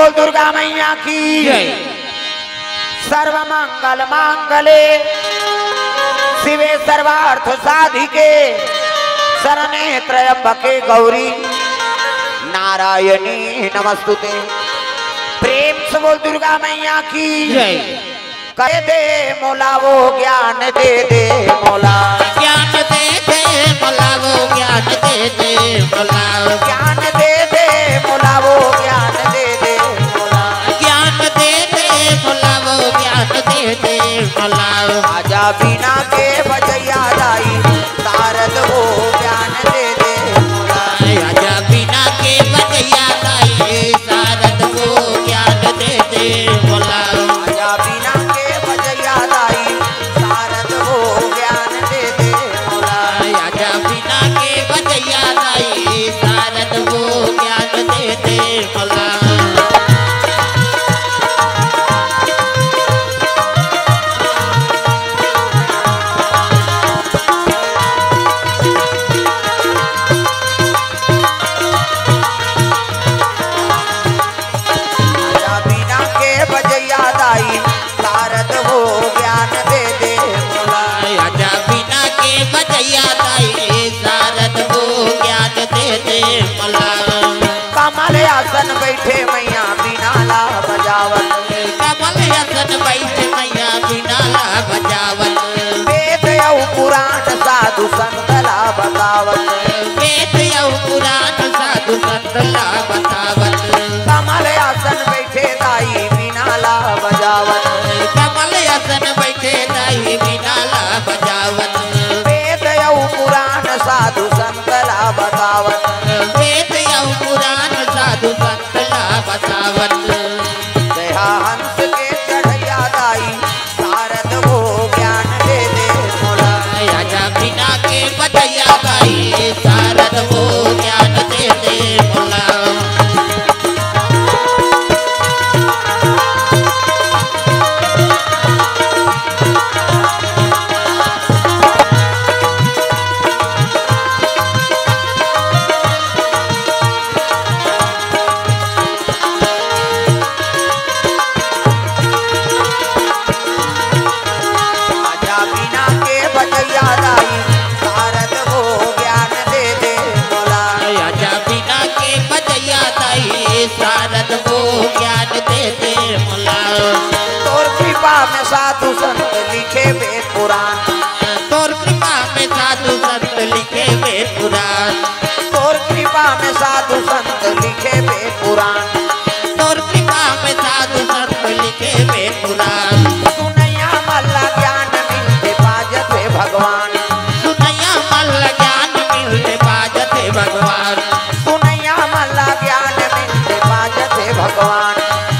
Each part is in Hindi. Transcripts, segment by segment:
बोल दुर्गा मैया की सर्व मंगल मांगले शिवे सर्वार्थ साधिके शरणे त्र्यंबके गौरी नारायणी नमस्तुते। प्रेम से बोल दुर्गा मैया की कह दे मोला वो ज्ञान दे दे मोला, ज्ञान दे दे मोला वो ज्ञान दे दे मोला, ज्ञान दे दे मोला वो ज्ञान दे दे मोला, ज्ञान दे दे मोला वो ज्ञान दे दे मोला। आजा बिना के बजैया दाई शारद वो ज्ञान दे दे मोला, आजा बिना के बजैया दाई शारद वो ज्ञान दे दे मोला, आजा बिना के बजैया दाई शारद वो ज्ञान दे दे मोला, आजा बिना के बजैया दाई शारद वो ज्ञान दे दे मोला। कमल आसन बैठे मैया बिना ला बजावत, कमल आसन बैठे मैया बिना ला बजावत, वेद और पुराण साधु संत ला बतावत, वेद और पुराण साधु संत ला बतावत। कमल आसन बैठे दाई बिना ला बजावत, कमल आसन बैठे दाई बिना ला बजावत, वेद और पुराण साधु संत ला बतावत, वेद और पुराण साधु संत ला बतावत। दया हंस के चढ़ैया दाई शारद वो ज्ञान दे दे मोला, आजा बिना के बजैया दाई शारद वो ज्ञान दे दे मोला। शारद वो ज्ञान दे दे मोला। तोर कृपा में साधु संत लिखे वेद पुराण, तोर कृपा में साधु संत लिखे वेद पुराण, तोर कृपा में साधु संत लिखे वेद पुराण, तोर कृपा में साधु संत लिखे वेद पुराण। सुनैया मल्ला ज्ञान मिलते बाजते भगवान, सुनैया मल्ला ज्ञान मिलते बाजते भगवान, सुनैया मल्ला ज्ञान मिलते बाजते भगवान,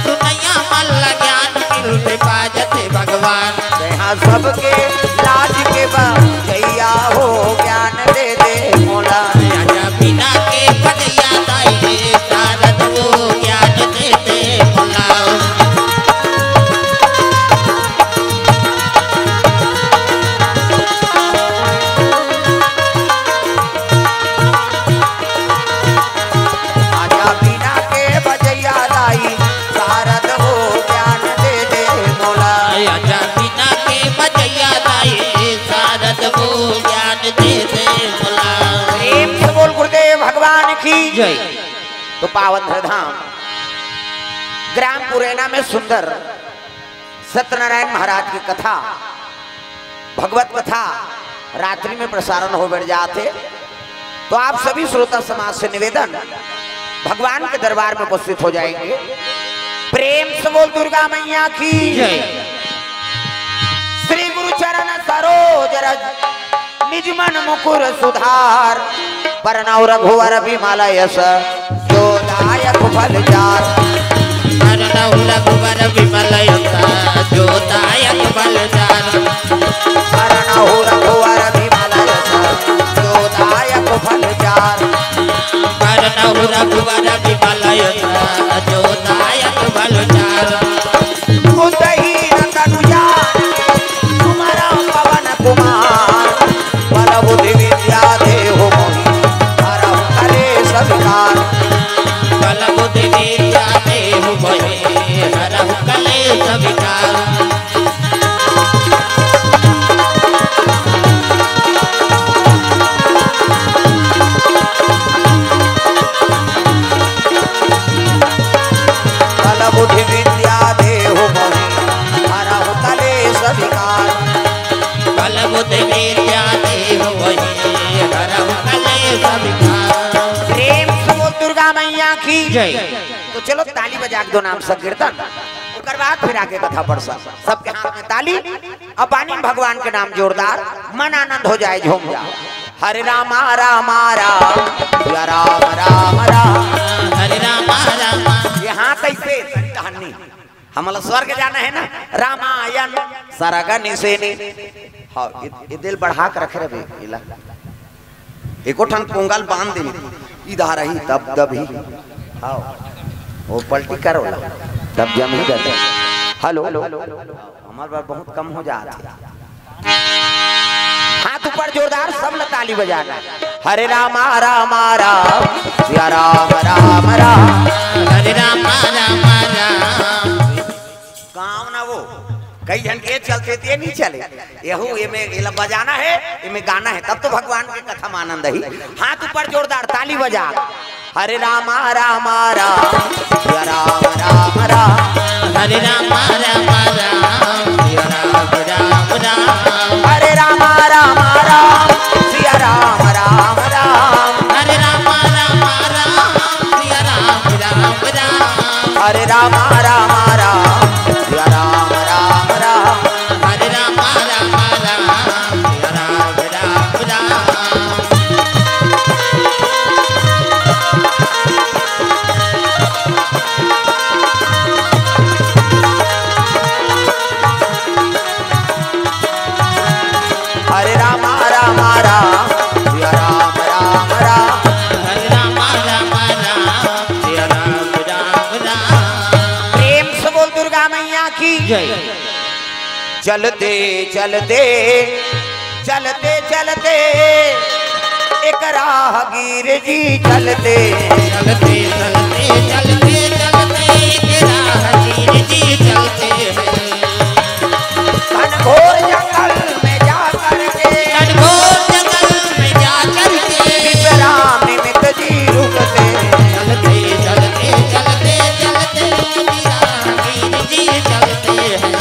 सुनैया मल्ला ज्ञान मिलते बाजते भगवान। यहाँ सबके लाज के बजैया हो ज्ञान दे दे मोला, आजा बिना के बजैया दाई शारद वो ज्ञान दे दे मोला। आजा बिना के बजैया दाई शारद वो ज्ञान दे दे मोला, आजा बिना के बजैया दाई शारद वो ज्ञान दे दे मोला। प्रेम से बोल गुरुदेव भगवान की जय। तो पावन धाम ग्राम पुरैना में सुंदर सत्यनारायण महाराज की कथा भगवत कथा रात्रि में प्रसारण हो बैठ जाते, तो आप सभी श्रोता समाज से निवेदन भगवान के दरबार में उपस्थित हो जाएंगे। प्रेम से बोल दुर्गा मैया की जय। श्री गुरु चरण सरोज रज निज मन मुकुर सुधार, परनौ रघुवर विमल यश जो दायक फल जार, परनौ रघुवर विमल यश जो दायक फल जार, परनौ रघुवर विमल यश जो दायक फल जार, परनौ रघुवर विमल यश जो दायक फल जार। बुद्धहीन तनु जान तुम्हारा पवन कुमार, बल बुद्धि विद्या देहु मोहि हरहु कलेश विकार, बल बुद्धि विद्या देहु मोहि प्रेम से बोल दुर्गा मैया की जय। तो चलो ताली बजा के दो नाम संकीर्तन, उसके बाद फिर आगे कथा पढ़ सबके हाथ में ताली और पानी भगवान के नाम जोरदार, मन आनंद हो जाए, झूम जाओ। हरे रामा रामा राम या राम राम राम, हरे रामा रामा। यहाँ कैसे कहानी हमला स्वर्ग जाना है ना, रामायण सरगन से ने। हाँ ये दिल बढ़ा कर रखे रहे इला एको ठन पोंगल बांध दे इधर ही तब ही। हाँ वो पलटी करो तब जम ही जाते। हेलो हमारे बार बहुत कम हो जाते। हाथ ऊपर जोरदार सब ताली बजाना। हरे रामा रामा राम या राम राम राम, हरे रामा रामा राम। गाँव ना वो कई जन के चलते थे नहीं चले, यहू ये में ये बजाना है, ये में गाना है, तब तो भगवान के कथा में आनंद ही। हाथ ऊपर जोरदार ताली बजा। हरे रामा रामा राम या राम राम राम, हरे रामा रामा राम या राम राम राम, हरे रामा रामा राम सिया राम राम राम, हरे रामा रामा राम या राम राम राम, हरे रामा रामा राम सिया राम राम राम, हरे रामा रामा राम या राम राम राम। हरे रामा रामा राम सिया राम राम राम, हरे रामा रामा राम या राम राम राम। प्रेम से बोल दुर्गा मैया की जय। चलते चलते चलते चलते एक राहगीर जी चलते, चलते चलते चलते चलते तेरा हजीर जी चलते हैं, घनघोर जंगल में जा करके, घनघोर जंगल में जा करके विश्राम निमित्त जी रुकते, चलते चलते चलते चलते तेरा हजीर जी चलते हैं।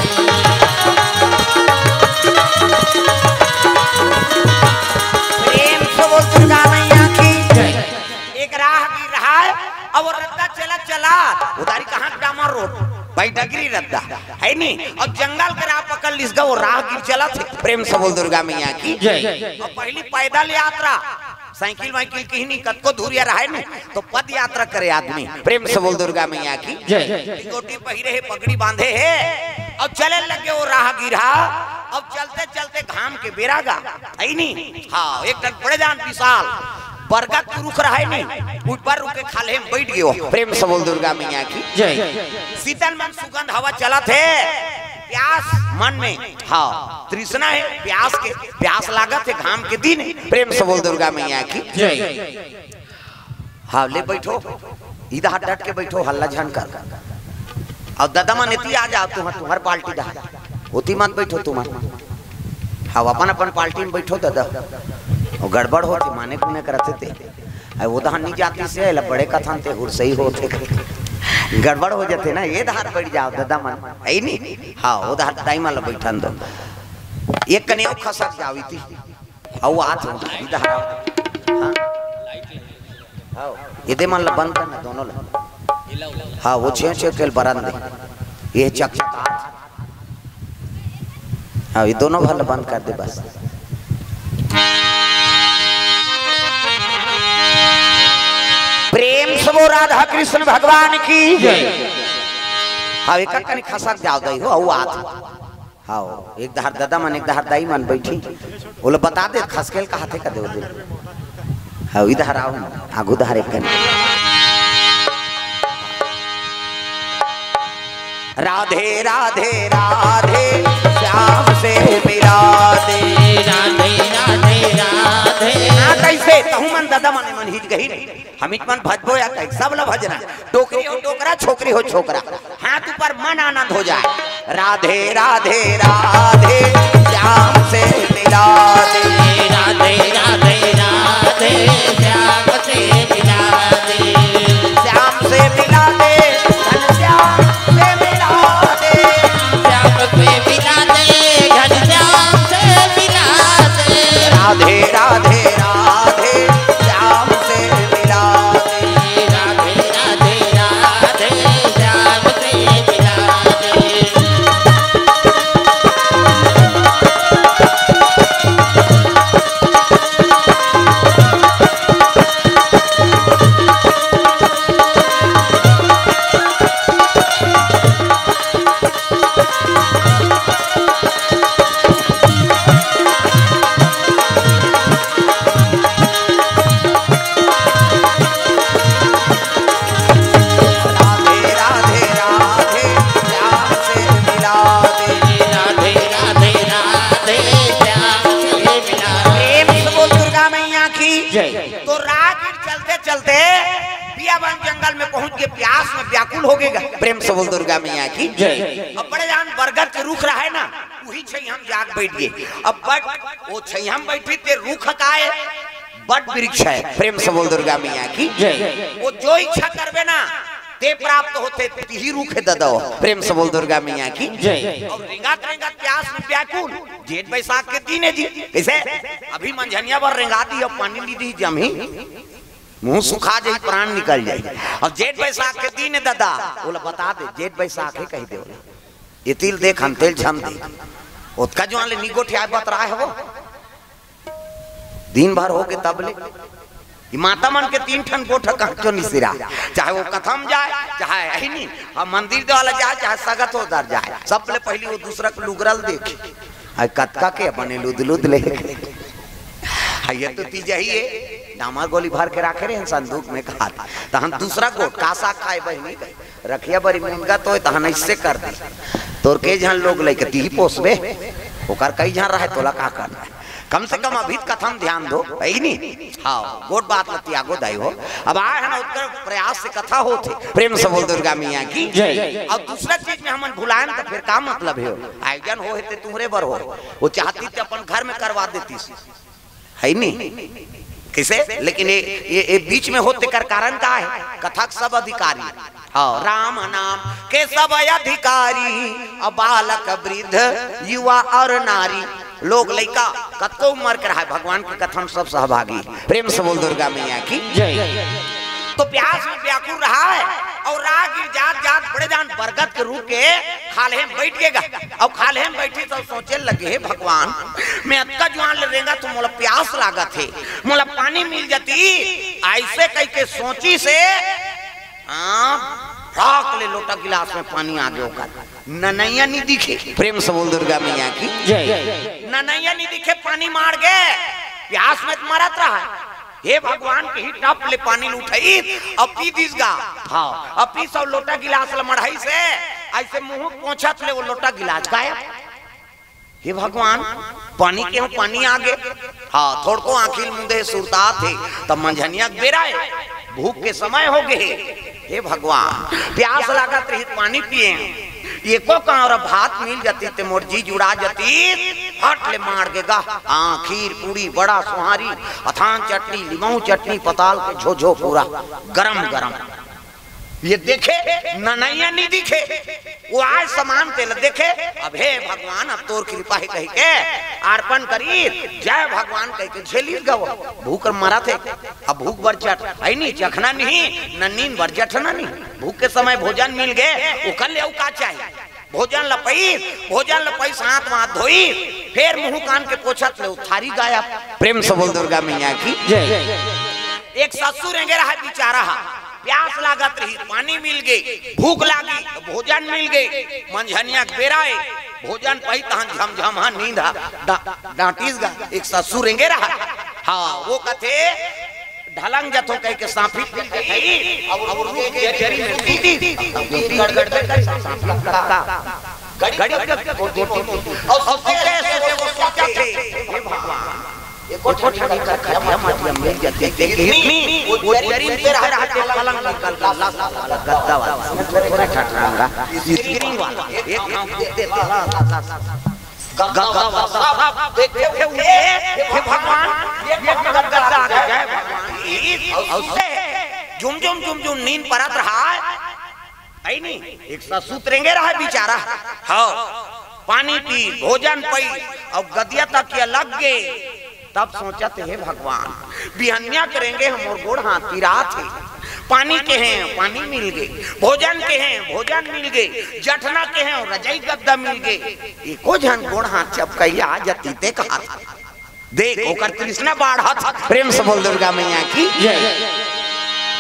प्रेम से बोल दुर्गा मैया की जय। एक राहगीर रहा है और वो रद्दा चला चला उधारी कहाँ डामर रोड भाई डगरी रद्दा है नहीं, और जंगल का राह पकड़ लिस गया, वो राहगीर चला थे। प्रेम से बोल दुर्गा मैया की जय। और पहली पैदल यात्रा, साइकिल वाइकिल की नहीं, कत को दूरिया रहा है नहीं, तो पद यात्रा करे आदमी। प्रेम से बोल दुर्गा मैया की जय। गोटी पहिरे है, पगड़ी बांधे है और चले लगे वो राहगीर। अब चलते चलते घाम के बेरागा है नहीं, हाँ एक टन बड़े जान विशाल बरगद के रुख रहा है नहीं, ऊपर रुके खाले में बैठ गयो। प्रेम से बोल दुर्गा मैया की जय। शीतल मन सुगंध हवा चला थे, प्यास मन में, हाँ तृष्णा है प्यास के, प्यास लागत है घाम के दिन। प्रेम से बोल दुर्गा मैया की जय। हाँ ले बैठो, इधर डट के बैठो, हल्ला झन कर और दादा मन इतनी आ जाओ, तुम्हार पार्टी दा होती मत बैठो तुम्हार। हाँ अपन अपन पार्टी में बैठो दादा, और गड़बड़ होती माने कुने करते थे, वो दहान नहीं जाती से बड़े कथन थे हुर सही होते, गड़बड़ हो जाते ना, ये धार बैठ जाओ दादा मन है नहीं। हाँ वो धार दाई मान बैठन दो, एक कने खसक जावी थी और आत इधर। हाँ ये दे मन बंद करना दोनों ला। हाँ वो छे छे के बरंदे ये चक, हाँ ये दोनों भल बंद कर दे बस। प्रेम से वो राधा कृष्ण भगवान की जय। हाँ एक कनी खसक जाओ दई हो औ आत। हाँ एक दहर दादा मन एक दहर दाई मन बैठी, बोले बता दे खसकेल का हाथे का दे दे। हाँ इधर आओ आगू दहर एक कनी। राधे राधे राधे श्याम से मिला दे, राधे राधे राधे। कैसे तहु मन दादा मन मन हित गही हमित मन भजबो या कहीं सब ला भजना, टोकरी हो टोकरा, छोकरी हो छोकरा, हाथ ऊपर मन आनंद हो जाए। राधे राधे राधे श्याम से मिला दे, राधे राधे राधे श्याम से मिला दे, श्याम से मिला दे, घनश्याम से मिला दे, श्याम से मिला दे, घनश्याम से मिला दे। राधे राधे राधे श्याम जय। तो राहगीर चलते चलते बियाबान जंगल में पहुंच के प्यास में व्याकुल हो गएगा। प्रेम से बोल दुर्गा मैया की जय। अब बड़े जान बरगद के रुख रहा है ना, वही छैया हम जाग बैठ गए। अब बट वो छैया हम बैठी थे, रुख का है बट वृक्ष है। प्रेम से बोल दुर्गा मैया की जय। वो जो इच्छा करवे ना ते प्राप्त होते, ही रूखे ददो। प्रेम से बोल दुर्गा मैया की जय। और रेंगात रेंगात प्यास में व्याकुल, जेठ बैसाख के दिन है जी। कैसे अभी मंझनिया पर रेंगाती और पानी ली दी जमी, मुंह सुखा जाए, प्राण निकल जाए। और जेठ बैसाख के दिन है दादा, बोला बता दे जेठ बैसाख है कही दे, बोला ये तिल देख हम तेल झम दे उसका जो आले निगोठे आए बत रहा है वो दिन भर हो गए तब ले माता मन के 3 ठन गोठ क्यों निसिरा, चाहे वो कथम जाए चाहे है नहीं और मंदिर वाला जाए चाहे सगत हो दर जाए, सब ले पहले वो दूसरा को लुगरल देखे आई कतका के बने लुद लुद ले ये तो तीजा ही है डामर गोली भर के रखे रहे संदूक में कहा तो हम दूसरा गोट कासा खाए बहनी रखिया बड़ी मुनगा तो तहन इससे कर दी तोर के जहां लोग लेके ती पोसबे ओकर कई जहां रहे तोला का करना है, कम से कम अभी कथम ध्यान दो है नहीं। हाँ गोट बात लती आगो दाई हो। अब आए है ना उत्तर प्रयास से कथा होते। प्रेम से बोल दुर्गा मैया की जय। और दूसरा चीज में हम भुलाएं तो फिर का मतलब है, आयोजन हो ते तुम्हारे बर हो, वो चाहती थी अपन घर में करवा देती है नहीं किसे, लेकिन ये बीच में होते कर कारण का है, कथक सब अधिकारी हाँ राम नाम के सब अधिकारी, अब बालक वृद्ध युवा और नारी लोग लड़का कतको उम्र के रहा है, भगवान के कथम सब सहभागी। प्रेम से बोल दुर्गा मैया की जय। तो प्यास में व्याकुल रहा है और राहगीर जात जात बड़े जान बरगद के रूप के खाले में बैठ गएगा। अब खाले में बैठी तो सोचे लगे है भगवान मैं अतका जुआन ले रहेगा तो मोला प्यास लागत है, मोला पानी मिल जाती, ऐसे कह के सोची से फ्राक ले लोटा गिलास में पानी आ गया, ननैया नहीं दिखे। प्रेम से बोल दुर्गा मैया की जय। ननैया नहीं दिखे, पानी मार गए, प्यास में मरत रहा है। हे भगवान के ही टप ले पानी उठाई अब पी दिसगा हाँ अब पी सब लोटा गिलास ल मढ़ाई से ऐसे मुंह पोंछत ले वो लोटा गिलास गायब। हे भगवान पानी के पानी आ गए हाँ थोड़को आंखिल मुंदे सुरता थे तब मंझनिया बेराए भूख के समय हो गए। हे भगवान प्यास लागत रही पानी पिए एको का और भात मिल जाती ते मोर जी जुड़ा जाती हट ले मार देगा। खीर पूरी बड़ा सुहारी अथान चटनी लीमू चटनी पताल के झोझो पूरा गरम गरम ये देखे ननैया नहीं दिखे, वो आज समान तेल देखे। अब हे भगवान अब तोर कृपा ही कह के अर्पण करी जय भगवान कह के झेली गव भूख मरा थे। अब भूख बर चट है नहीं चखना नहीं न नींद बर जठना नहीं, भूख के समय भोजन मिल गए उकल ले का चाहिए भोजन लपई हाथ हाथ धोई फिर मुंह कान के पोछत ले थारी गाया। प्रेम से बोल दुर्गा मैया की जय। एक ससुर रेंगे रहा बेचारा प्यास लागत रही पानी मिल गई, भूख लागी तो भोजन मिल गई, मंझनिया बेराए भोजन पही तहन झमझम नींद डांटीस गा। एक ससुर रेंगे रहा हाँ वो कथे ढलंग जथो कह के सांपी और के जरी में पीती गड़गड़ कर सांप लगा गड़ी और सोचे वो सोचा थे हे भगवान एक और छोटा कर खया माटी में मिल जाती देखनी वो जरी पे रहा पलंग निकल गद्दा वाला थोड़ा ठटरांगा स्क्रीन वाला एक नाम देते गद्दा वाला देखे हुए हे भगवान ये गद्दा आ गया भगवान और झुम नींद परत रहा है नहीं। एक ससुर रेंगे रहा बेचारा हाँ पानी पी भोजन पई और गदिया तक ये लग गए। तब सोचा थे हे भगवान बिहनिया करेंगे हम और गोड़ हाथ रात है पानी के हैं पानी मिल गए, भोजन के हैं भोजन मिल गए, जठना के हैं रजाई गद्दा मिल गए, एको जन गोड़ हाथ चपकैया आ जाती ते कहा देख ओकर तृष्णा बाढ़ा था। प्रेम से बोल दुर्गा मैया की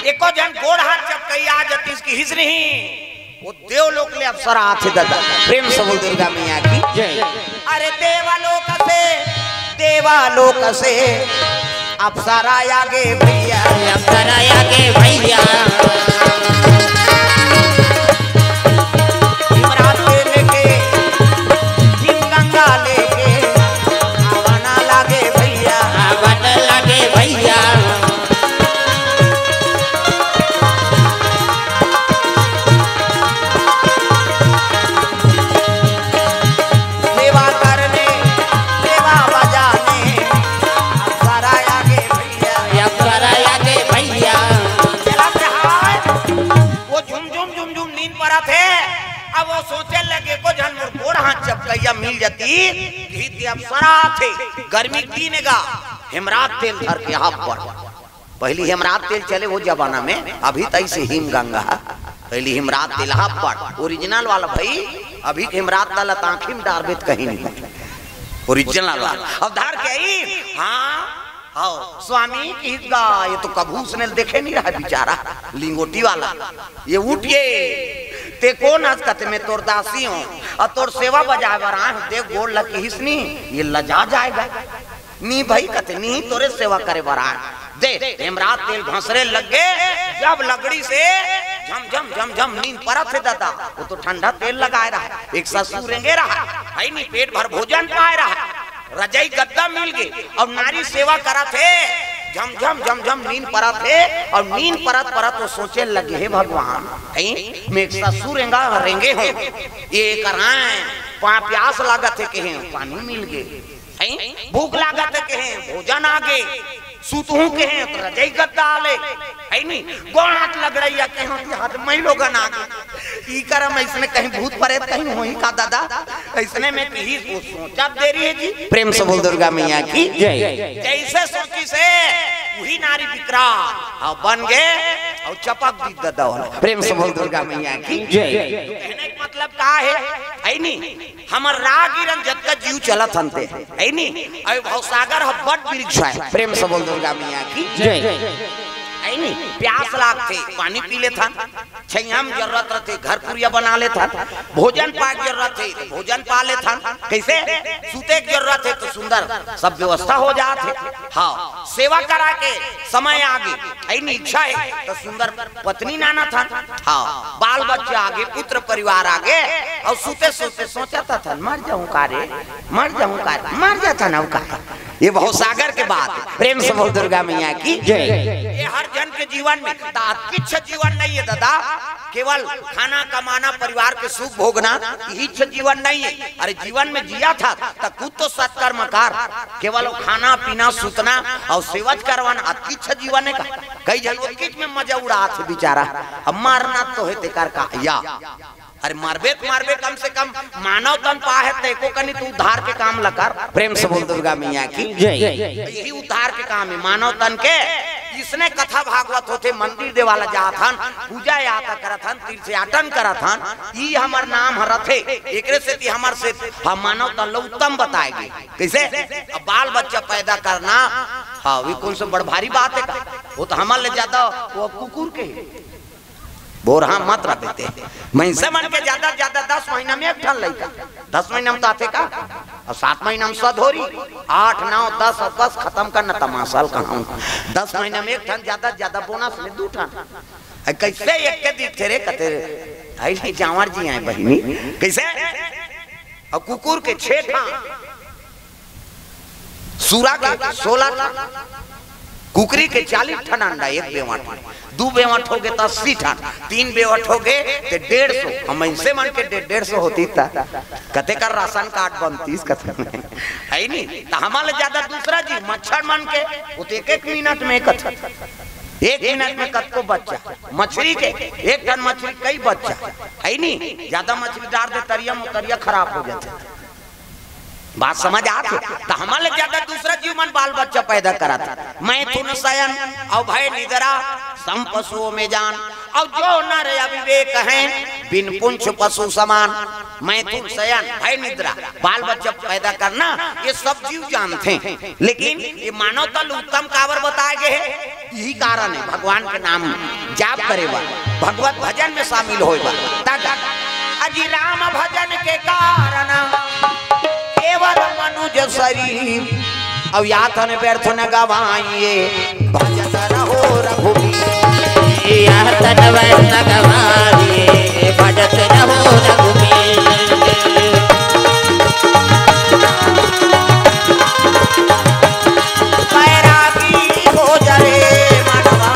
एको जन गोड़ हाथ चपकैया आ जाती इसकी हिज नहीं वो देवलोक ले अप्सरा आते दादा। प्रेम से बोल दुर्गा मैया की अरे देवालोक से अप्सरा आगे भैया अप्सरा आगे भैया हिमरात लेके हिम गंगा लेके आवाना लागे भैया आवन लागे भैया मिल जाती घी अप्सरा थे गर्मी पीनेगा हेमरात तेल धर के हाथ पर। पहली हेमरात तेल चले वो जमाना में, अभी तक से हिम गंगा पहली हेमरात तेल हाथ पर ओरिजिनल वाला भाई। अभी हेमरात तेल आंखी में डारबे कहीं नहीं ओरिजिनल वाला। अब धार के आई हाँ आओ स्वामी की ये तो कभू उसने देखे नहीं रहा बेचारा लिंगोटी वाला। ये उठिए ते कौन हंस कते में तोर दासी हूँ और तोर सेवा बजाए बरा देख गोड़ लगी हिसनी ये लजा जाएगा नी भाई कते नी तोरे सेवा करे बरा दे हेमरात तेल घसरे लग गए। जब लगड़ी से झम झम झम झम नींद परत है दादा वो तो ठंडा तेल लगाए रहा एक ससुरेंगे रहा भाई नहीं पेट भर भोजन पाए रहा रजाई गद्दा मिल गई और नारी सेवा करा थे झम झम झम झम नींद परा थे और नींद परत परत तो सोचे लगे हे भगवान मैं ससुरेंगा रेंगे हो ये कराए प्यास लागत है कहे पानी मिल गए भूख लागत है कहे भोजन आ गए सुतहू के हैं तो रजाई गद्दा आले है नहीं गोड़ हाथ लग रही है कहीं हाथ मैं लोगन आ गए ई करम इसने कहीं भूत प्रेत कहीं होई का दादा इसने में कहीं सोचा दे रही है जी। प्रेम से बोल दुर्गा मैया की जय। जैसे सोची से वही नारी बिकरा और बन गए और चपक दी दादा प्रेम से बोल दुर्गा मैया की जय। कहने का मतलब का है नहीं हमर रागिरन जत का जीव चलत हनते है नहीं अय भवसागर ह बड़ वृक्ष है। प्रेम से बोल दुर्गा मैया की जय। है नहीं प्यास लागते पानी पी ले था छैयाम जरूरत रहते घर पुरिया बना ले था भोजन पाक जरूरत है तो भोजन पा ले था कैसे सूते की जरूरत है तो सुंदर सब व्यवस्था हो जाते हाँ सेवा करा के समय आगे है नहीं इच्छा है तो सुंदर पत्नी नाना था हाँ बाल बच्चे आगे पुत्र परिवार आगे और सूते सोते सोचा था मर जाऊं कारे मर जाता ना ये बहुत सागर के बात। प्रेम से बोल दुर्गा मैया की जय। ये हर जन के जीवन में किच्छ जीवन नहीं है दादा केवल खाना कमाना परिवार के सुख भोगना यही जीवन नहीं है। अरे जीवन में जिया था तो खुद तो सत्कर्मकार केवल खाना पीना सुतना और सेवज करवाना किच्छ जीवन है का कई जन किच में मजा उड़ा थे बेचारा अब मारना तो है तेकार का या अरे मारबे कम से कम मानव तन पा है तेको कनी तू उद्धार के काम लकर। प्रेम से बोल दुर्गा मैया की जय। यही उद्धार के काम है मानव तन के। इसने कथा भागवत होते मंदिर देवाला जाथन पूजा यात्रा करथन तीर्थयाटन करथन ई हमर नाम हरथे एकरे से ती हमर से हम मानव तन लो उत्तम बताएगी कैसे अब बाल बच्चा पैदा करना हाँ वी कौन से बड़ भारी बात है का वो तो हमारे ले ज्यादा वो कुकुर के बोरहा मत रखते महिषा मन के ज्यादा 10 महीना में एक ठन लइका 10 महीना में ताते का और 7 महीना में सधोरी 8 9 10 और 10 खत्म करना तमाशाल कहां 10 महीना में एक ठन ज्यादा बोनस में 2 ठन कैसे एक के दिखते रे कते आई जावर जी आए बहिनी कैसे और कुकुर के 6 ठन सूरा के 16 ठन कुकरी के 40 ठन अंडा एक बेवाट 2 बेवाट हो गए तो 80 ठन 3 बेवाट हो गए तो 150 हम ऐसे मन के 150 होती था कते का राशन कार्ड बनती कते है नहीं तो हमारे ज्यादा दूसरा जी मच्छर मन के वो तो एक मिनट में कथे 1 मिनट में कत को बच्चा मछली के 1 टन मछली कई बच्चा है नहीं ज्यादा मछली डाल दे तरिया खराब हो जाते बात समझ आती तो हमारे ज्यादा दूसरा जीवन बाल बच्चा पैदा करा था। मैं तुन शयन और भय निद्रा सम पशुओं में जान और जो नर अविवेक हैं बिन पुंछ पशु समान। मैं तुन शयन भय निद्रा बाल बच्चा पैदा करना ये सब जीव जानते हैं लेकिन ये मानव तल उत्तम कावर बताए गए हैं यही कारण है भगवान के नाम जाप करेगा भगवत भजन में शामिल होगा अजी राम भजन के कारण केवल मनुज शरीर अब यातन व्यर्थ न गवाइए भजन रहो रघुवीर यातन व्यर्थ न गवाइए भजन रहो रघुवीर। बैरागी हो जरे मनवा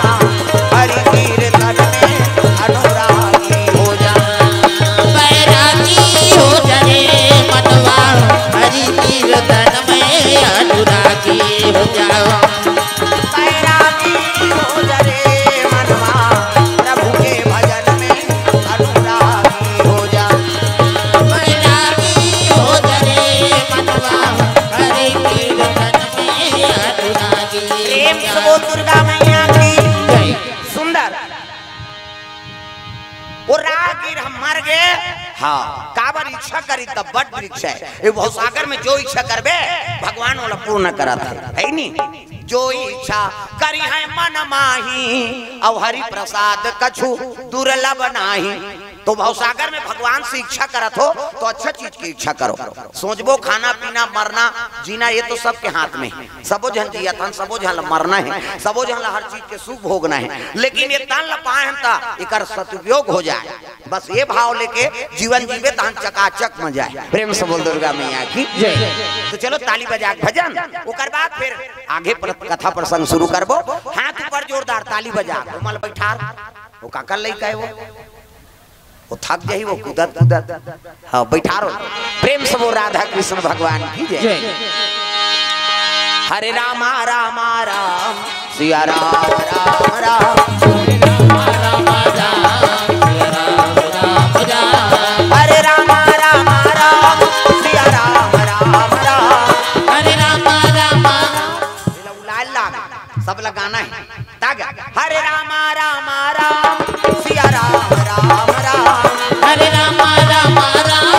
हरि कीर्तन में अनुरागी हो जा बैरागी हो जरे मनवा हरि कीर्तन में अनुरागी हो जाओ बैरागी हो जरे मनवा प्रभु के भजन में हाँ काबर इच्छा करी तब बड़ वृक्ष है। ये भवसागर में जो इच्छा करबे भगवान वाला पूर्ण करत है नी। जो इच्छा करी है मन माही और हरि प्रसाद कछु दुर्लभ नाही। तो भवसागर में भगवान से इच्छा करत हो तो अच्छा चीज की इच्छा करो। सोचबो खाना पीना मरना जीना ये तो सबके हाथ में है। सबो जन जिया तन सबो जन मरना है, सबो जन हर चीज के सुख भोगना है। लेकिन ये तन लपाए हम ता एकर सदुपयोग हो जाए, बस ये भाव लेके जीवन जीवे तन चकाचक में जाए। प्रेम से बोल दुर्गा मैया की जय। तो चलो ताली बजा के भजन ओकर बाद फिर आगे कथा प्रसंग शुरू करबो। हाथ ऊपर जोरदार ताली बजा मल बैठा वो काकर लइका है वो थक जाही वो कूदत कूदत हाँ बैठा रो। प्रेम से वो राधा कृष्ण भगवान की जय। हरे रामा रामा राम सिया राम राम राम हरे रामा रामा राम सिया राम राम राम हरे रामा रामा सब लगाना है तागा। हरे रामा रामा राम सिया राम राम राम हरे रामा रामा राम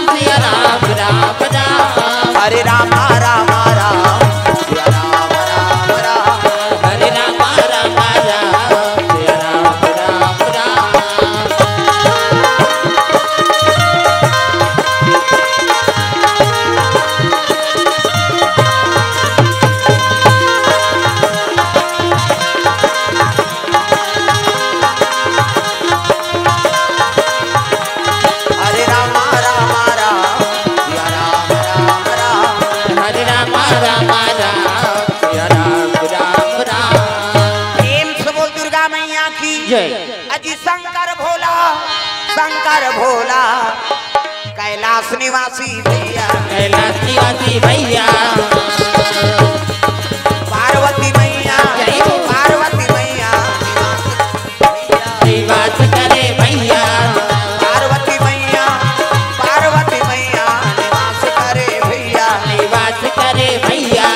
सिया राम राम राम हरे रामा रामा राम सिया राम राम राम हरे रामा रामा राम सिया राम राम राम। अजी शंकर भोला कैलाश निवासी भैया कैलाश निवासी भैया पार्वती मैया पार्वती मैया निवास करे भैया पार्वती मैया निवास करे भैया निवास करे भैया।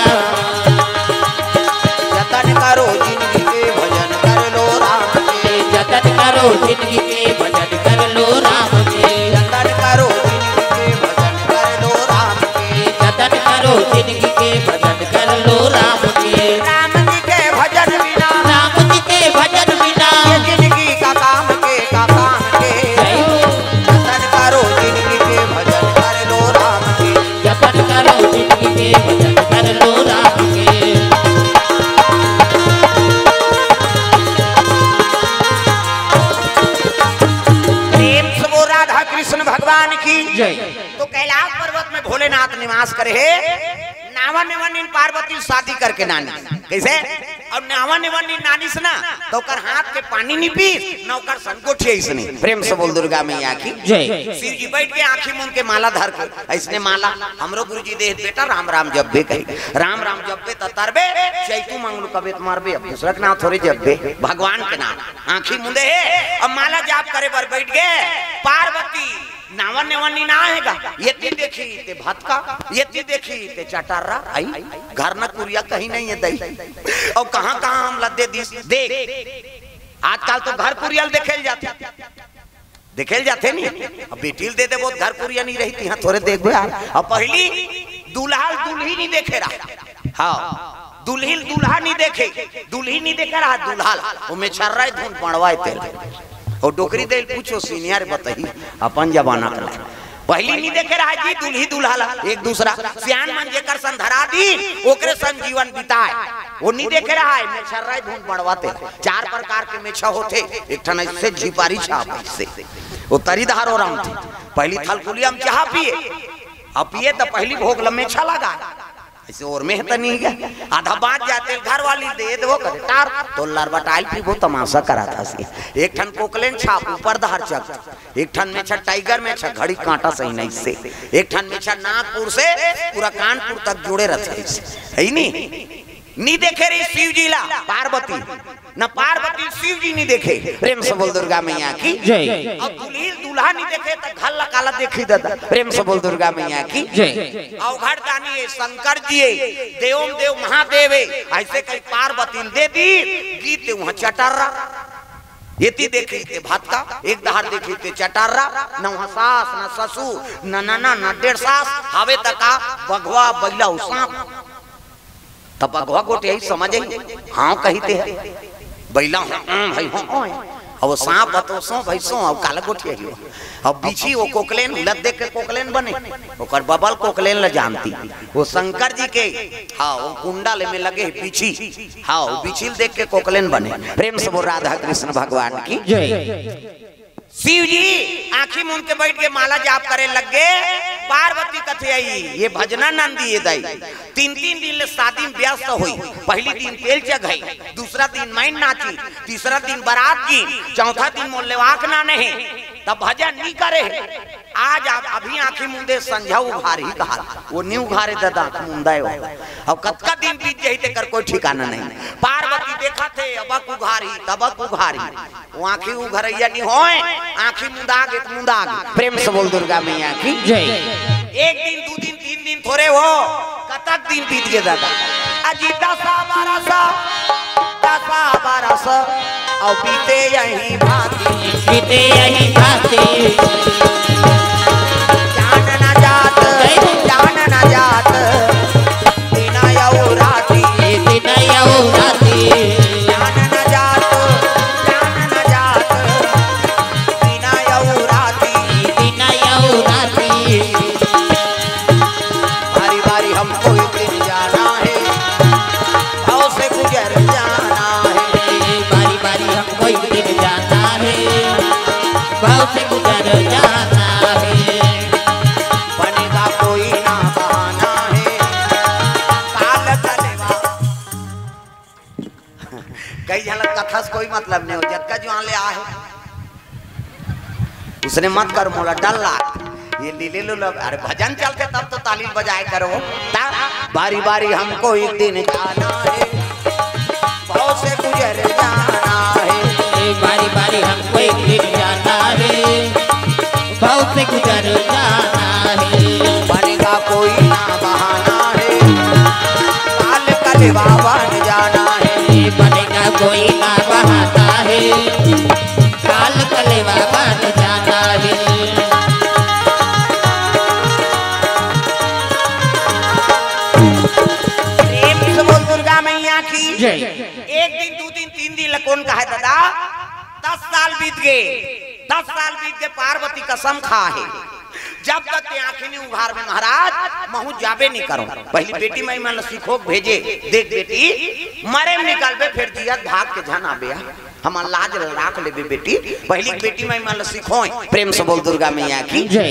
जतन करो जिंदगी के भजन कर लो राम के जतन करो जिंदगी के भजन कर लो राम के जतन करो जिंदगी के भजन कर लो राम के जतन करो जिंदगी के भजन कर लो राम के। राम जी के भजन बिना राम जी के भजन बिना ये जिंदगी का काम के जतन करो जिंदगी के भजन कर लो राम के जतन करो जिंदगी के भजन कर लो राम के। प्रेम से वो राधा कृष्ण भगवान की जय। तो कैलाश पर्वत में भोलेनाथ निवास करे है। नावा निवनी पार्वती शादी करके नानी कैसे और नावा निवनी नानी से ना तो कर हाथ के पानी नहीं पी नौकर संकोठी ऐसने। प्रेम से बोल दुर्गा मैया की जय। शिव जी बैठ के आंखी मुंह के माला धर के ऐसने माला हमरो गुरुजी दे बेटा राम राम जब्बे कही राम राम जब्बे तरबे चैतू मंगलू कबे मारबे अब दूसरा के नाम थोड़े जब्बे भगवान के नाम आंखी मुंदे है और माला जाप करे पर बैठ गए। पार्वती नावन नेवनी ना आएगा ये देखी ते भटका ये देखी ते चटारा आई घर न कुरिया कहीं नहीं है दई और कहां कहां हम लद्दे दिस देख आजकल तो घर कुरियल देखेल जाते नहीं अब बेटील दे दे बहुत घर कुरिया नहीं रही यहाँ थोड़े देख यार। अब पहली दूल्हा दुल्ही नहीं देखे रहा हाँ दुल्हिल दूल्हा नहीं देखे दुल्ही नहीं देखे रहा दूल्हा वो में छर रहा धुन पड़वाए तेल और डोकरी दे पूछो सीनियर बताई अपन जमाना का पहली नहीं देखे रहा जी दुल्ही दूल्हा एक दूसरा सियान मन जेकर संधरा दी ओकरे संग जीवन बिताए वो नहीं देखे रहा है में छर रहा धुन पड़वाते। चार प्रकार के मेछा होते एक ठन ऐसे झिपारी छाप से वो तरीधार और राम थी। पहली थलकुली हम चाह पिए अब पिए तो पहली भोग लमेछा लगा ऐसे और में तो नहीं गया आधा बात जाते घर वाली दे दो टार तो लरबटाइल भी वो तमाशा करा था सी। एक ठन कोकलेन छाप ऊपर धार चक एक ठन में छा टाइगर में छा घड़ी कांटा सही नहीं से एक ठन में छा नागपुर से पूरा कानपुर तक जुड़े रहते है नहीं देखे रही शिव जी ला पार्वती न पार्वती शिव जी नहीं देखे। प्रेम से बोल दुर्गा मैया की जय। अब दुल्ही दूल्हा नहीं देखे तो घल्ला काला देखी दादा। प्रेम से बोल दुर्गा मैया की जय। अवघड़ दानी शंकर जी देवम देव महादेव ऐसे कई पार्वती दे दी गीत वहां चटर येती देखी ते भात का एक दहार देखी ते चटारा न वहाँ सास न ससुर न नाना न डेढ़ सास हावे तका बघवा बैला सांप तब बघवा गोटे यही समझे हाँ कहते हैं बैला भाई हाँ और सांप बतो सो भाई सो और काला गोटे यही और बीची वो कोकलेन लद देख के कोकलेन बने ओकर बबल कोकलेन ल जानती वो शंकर जी के हाँ वो कुंडल में लगे पीछी हाँ वो बिछिल देख के कोकलेन बने। प्रेम से वो राधा कृष्ण भगवान की जय। शिव जी आंखी मूंद के बैठ के माला जाप करे लग गए। पार्वती कथे आई ये भजना नंदी ये दई 3-3 दिन ले शादी में व्यस्त हुई। पहली दिन तेल जगई, दूसरा दिन माइन नाची, तीसरा दिन बारात की, चौथा दिन मोल्लेवाक ना नहीं तब भजन नहीं करे। आज आप अभी आंखी मुंदे संझा उघार ही कहा वो नहीं उघारे दादा मुंदा हो अब कतका दिन बीत जाई ते कर कोई ठिकाना नहीं। पार्वती देखा थे अबक उघारी तबक उघारी वो आंखी उघरैया नहीं होए आंखी मुंदा गे। प्रेम से बोल दुर्गा मैया की जय। 1 दिन 2 दिन 3 दिन थोड़े हो कतक दिन बीत गए दादा अजी 10-12 और बीते यही भांति जान न जात दिन यौ राती जान न जात दिन यौ राती बारी बारी हमको एक दिन जाना है भाव से गुजर जाना है बारी बारी हमको एक दिन जाना है भाव से गुजर जाना है। बनेगा कोई ना बहाना है काल कलेवा कई झलक कथा से कोई मतलब नहीं हो जब का जो ले आ है उसने मत कर मोला डल्ला ये लीले लो अरे भजन चलते तब तो ताली बजाए करो बारी बारी हमको एक दिन जाना है भाव से गुजर जाना है बारी बारी हमको एक दिन जाना है भाव से गुजर जाना है। बनेगा कोई ना बहाना है काल कलेवा बन जाना है बनेगा कोई ना बहाना है काल कलेवा बन जाना है। प्रेम से बोल दुर्गा मैया की जय। 1 दिन 2 दिन 3 दिन कौन कहा दादा 10 साल बीत गए 10 साल बीत गए पार्वती कसम खा है जब तक ते आंखें नहीं उघार में महाराज महू जाबे नहीं करो। पहली बेटी मैं मन सीखो भेजे देख बेटी मरे में निकाल बे फिर दिया भाग के जाना बे हम लाज राख ले बेटी पहली बेटी मैं मन सीखो। प्रेम से बोल दुर्गा मैया की जय।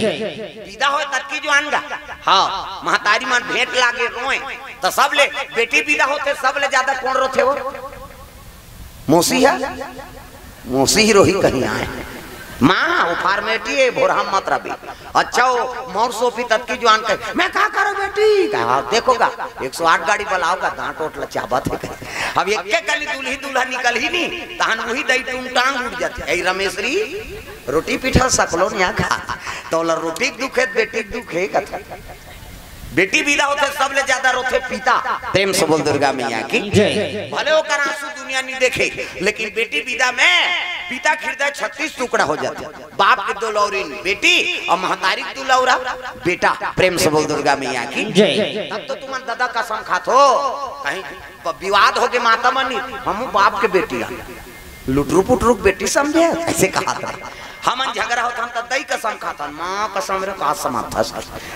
विदा हो तक की जो आनगा हाँ महतारी मन भेंट लागे रोए तो सब ले बेटी विदा होते सब ले ज्यादा कौन रोते हो मौसी है मौसी ही रोही कहीं आए माँ वो फार्मेटी है भोरहम मत रबी अच्छा वो मोर सोफी तक की जवान कहे मैं क्या करूँ बेटी कहा देखोगा 108 गाड़ी बुलाओगा दांत ओट लचाबत है अब एक के कली दूल्ही दूल्हा निकल ही नहीं तहन वही दई टूम टांग उठ जाते ऐ रमेशरी रोटी पिठल सकलो यहाँ खा तो रोटी दुखे बेटी दुखे कथा बेटी विदा होते सब ले ज्यादा रोते पिता। प्रेम से बोल दुर्गा मैया की जय। भले वो कर आंसू दुनिया नहीं देखे लेकिन बेटी विदा में पिता हृदय 36 टुकड़ा हो जाते बाप के 2 लौरीन बेटी और महतारी 2 लौरा बेटा। प्रेम से बोल दुर्गा मैया की जय। तब तो तुम दादा कसम खात हो कहीं विवाद हो गए माता मनी हम बाप के बेटी लुटरू पुटरू बेटी समझे ऐसे कहा था हमन झगड़ा होता हम दई कसम खाता माँ कसम रे का समाप्त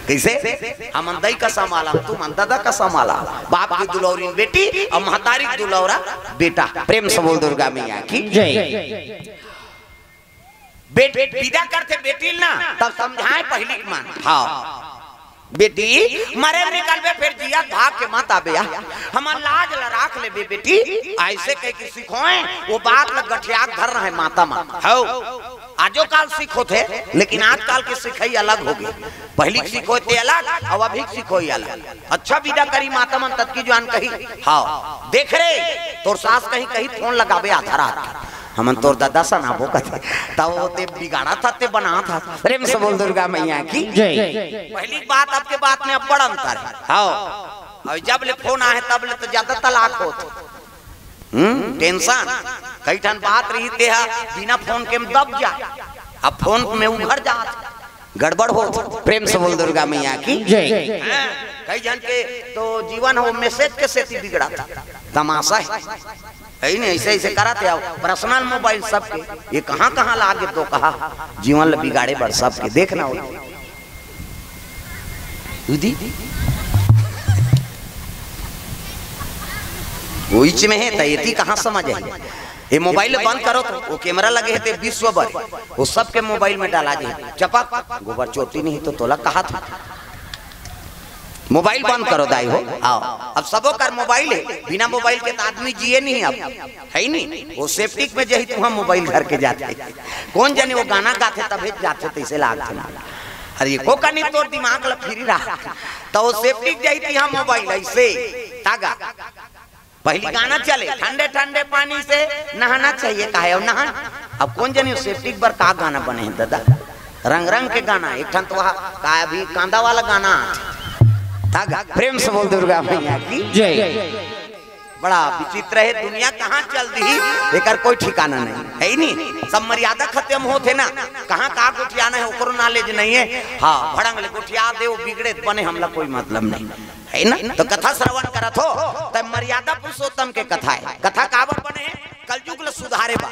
कैसे हमन दई कसम आला तू मन दादा कसम आला बाप की दुलौरी बेटी और महतारी दुलौरा बेटा। प्रेम से बोल दुर्गा मैया की जय। बेटे विदा करते बेटी ना तब समझाए पहली मान हाँ बेटी मरे निकलबे फिर जिया भाग के मत आबे हम लाज राख ले बेटी ऐसे कह के सिखोए वो बात ल गठिया धर रहे माता माँ हो आजो काल सीखो थे लेकिन आजकल के सिखाई अलग हो गई पहली सीखो थे अलग और अभी सीखो अलग। अच्छा विदा करी माता मन तक की जान कही हाँ देख रे तोर सास कहीं कहीं फोन लगाबे आधा रात हमन तोर दादा सना वो कहते तब वो ते बिगाड़ा था ते बना था। प्रेम से बोल दुर्गा मैया की जय। पहली बात अब के बात में अब बड़ा अंतर है हाँ और जब ले फोन आए तब ले तो ज्यादा तलाक होते टेंशन कई ठन बात रही ते बिना फोन के दब जा, अब फोन में उभर जा, गड़बड़ हो। प्रेम से बोल दुर्गा मैया की जय। कई जन के तो जीवन हो मैसेज के सेती बिगड़ा था, तमाशा है नहीं, ऐसे ऐसे करा थे। पर्सनल मोबाइल सबके ये कहाँ कहाँ लागे तो कहा जीवन ल बिगाड़े बड़ सबके देखना हो। वो इच में है तयती कहाँ समझ है। ये मोबाइल बंद करो तो वो कैमरा लगे थे विश्व भर, वो सबके मोबाइल में डाला जाए चपक गोबर चोटी नहीं तो तोला कहा था मोबाइल बंद करो दाई हो। आओ अब सबो कर मोबाइल है, बिना मोबाइल के तो आदमी जिए नहीं अब है ही नहीं। वो सेफ्टी में जही तुम मोबाइल घर के जाते कौन जाने वो गाना गाते तब जाते तैसे लागते ना। अरे को का नहीं तोर दिमाग ला फिरी रहा तो वो सेफ्टी जाई थी हम मोबाइल ऐसे तागा। पहली गाना चले ठंडे ठंडे पानी से नहाना चाहिए काहे और नहा। अब कौन जाने सेफ्टी पर का गाना बने हैं दादा, रंग रंग के गाना। एक ठन तो वहाँ का अभी कांदा वाला गाना तागा। प्रेम से बोल दुर्गा मैया की जय। बड़ा विचित्र है दुनिया, कहाँ चल दी लेकर कोई ठिकाना नहीं है ही नहीं। सब मर्यादा खत्म होते ना, कहाँ कहाँ गुठियाना है ओकरो नॉलेज नहीं है। हाँ भड़ंग गुठिया दे वो बिगड़े बने हमला कोई मतलब नहीं है ना। तो कथा श्रवण करत हो तब मर्यादा पुरुषोत्तम के कथा है। कथा काबर बने है कलयुग सुधारे बा,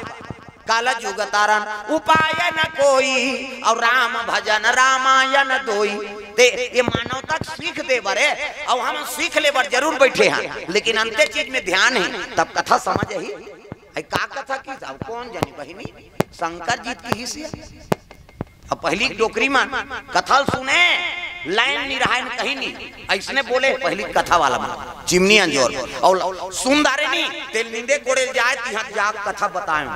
काला युग तारण उपाय न कोई और राम भजन रामायण दोई। ते ये मानवता सीख दे बरे और हम सीख ले बर जरूर बैठे हैं, लेकिन अंते चीज में ध्यान है तब कथा समझ ही का कथा की अब कौन जानी बहिनी शंकर जी की ही से। अब पहली डोकरी में कथा सुने लाइन नहीं रहा कहीं नहीं ऐसने बोले पहली कथा वाला में चिमनी अंजोर और सुनदारे नहीं तेल नींदे कोड़े जाए यहाँ जाग कथा बताए।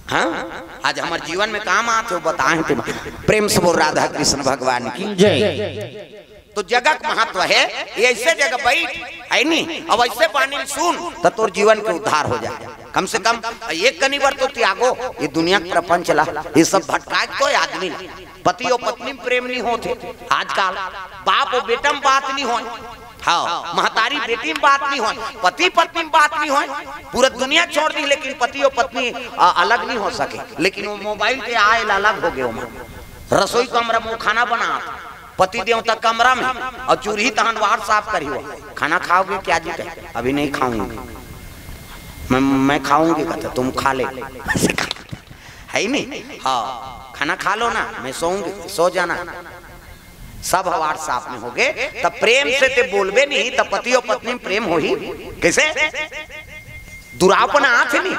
हाँ आज हमारे जीवन में काम आते हो बताए तुम। प्रेम से बोल राधा कृष्ण भगवान की जय। तो जगह का महत्व है, ये ऐसे जगह बैठ है नहीं अब ऐसे पानी सुन तो तोर जीवन के उद्धार हो जाए। कम से कम एक कनी बार तो त्यागो ये दुनिया का प्रपंच ला ये सब भटकाए तो आदमी पति और पत्नी प्रेम नहीं होते आजकल, बाप और बेटा में बात नहीं हो, हाँ महतारी बेटी में बात नहीं हो, पति पत्नी में बात नहीं हो, पूरा दुनिया छोड़ दी लेकिन पति और पत्नी अलग नहीं हो सके। लेकिन वो मोबाइल के आए अलग हो गए। रसोई कमरा में खाना बना पति देव तक कमरा में और चूल्ही तहन वार साफ करी हो। खाना खाओगे क्या जी? अभी नहीं खाऊंगी मैं खाऊंगी कहते तुम खा ले है ही नहीं। हाँ खाना खा लो ना मैं सोऊंगी सो जाना। सब हवार साफ में हो गए तब प्रेम से ते बोलबे नहीं तब पति और पत्नी में प्रेम हो ही कैसे? दुरापना आथे नहीं।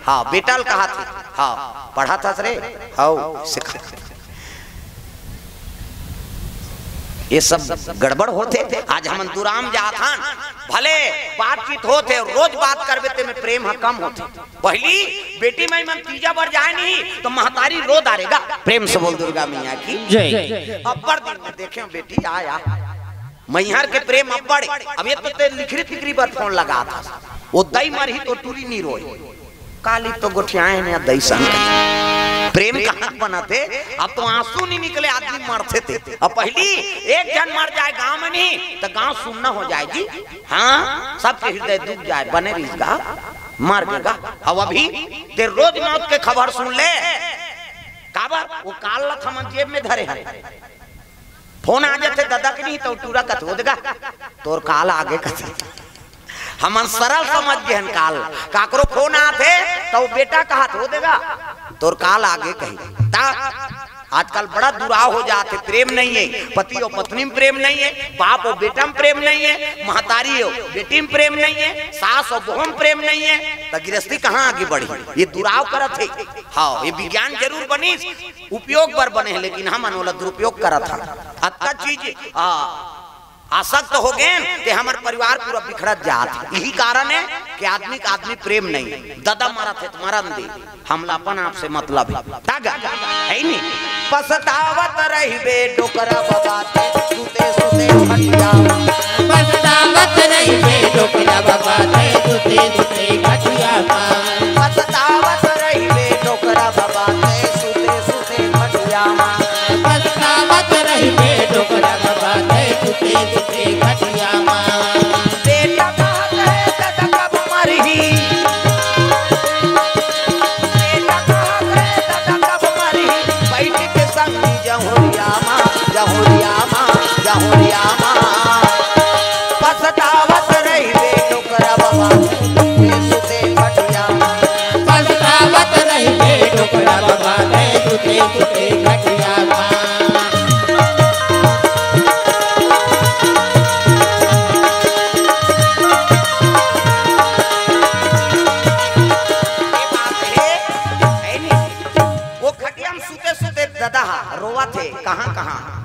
हाँ बेटल कहा थे, हाँ पढ़ा था रे, हाँ सिखा ये सब गड़बड़ होते। आज हम दुराम जाथान भले बातचीत होते रोज बात करबे ते में प्रेम हा कम होते। पहली बेटी में मन तीजा बार जाए नहीं तो महतारी रो डालेगा। प्रेम से बोल दुर्गा मैया की जय। अब्बर दिन में देखे बेटी आया मैहर के प्रेम अब्बड़। अब ये तो लिखरी फिक्री पर फोन लगा था वो दई मर ही तो टूरी नहीं रोई काली तो गुठियाए ने दई सन प्रेम कहाँ बनाते। अब तो आंसू नहीं निकले आदमी मरते थे। अब पहली एक जन मर जाए गांव में नहीं तो गांव सुनना हो जाए जी। हाँ सबके हृदय दुख जाए बने रहीगा मर गएगा। अब अभी ते रोज मौत के खबर सुन ले काबर वो काल लथ हम जेब में धरे हैं। फोन आ जाते दादा के नहीं तो टूरा कथ हो देगा तोर काल आगे कथे। हम सरल समझ गए काल काकरो फोन आते तो बेटा कहा हो देगा तोर काल आगे कही। आजकल बड़ा दुराव हो जाते, प्रेम नहीं है, पति और पत्नी में प्रेम नहीं है, बाप और बेटा में प्रेम नहीं है, महतारी और बेटी में प्रेम नहीं है, सास और बहू में प्रेम नहीं है, तो गृहस्थी कहाँ आगे बढ़ी? ये दुराव करत है। हाँ ये विज्ञान जरूर बनी उपयोग पर बने हैं लेकिन हम अनोला दुरुपयोग करत है। अच्छा चीज आसक्त हो गए ते हमारे परिवार पूरा बिखरत जात। यही कारण है कि आदमी का आदमी प्रेम नहीं। दादा मारा थे तुम्हारा दे हमला अपन आपसे मतलब है नहीं। पछतावत रहिबे डोकरा बबाते सुते सुते खटिया पछतावत रहिबे डोकरा बबाते सुते सुते खटिया पछतावत रहिबे डोकरा बबाते सुते सुते खटिया पछतावत रहिबे डोकरा बबाते सुते सुते खटिया बेटा कहत है दादा कब मरही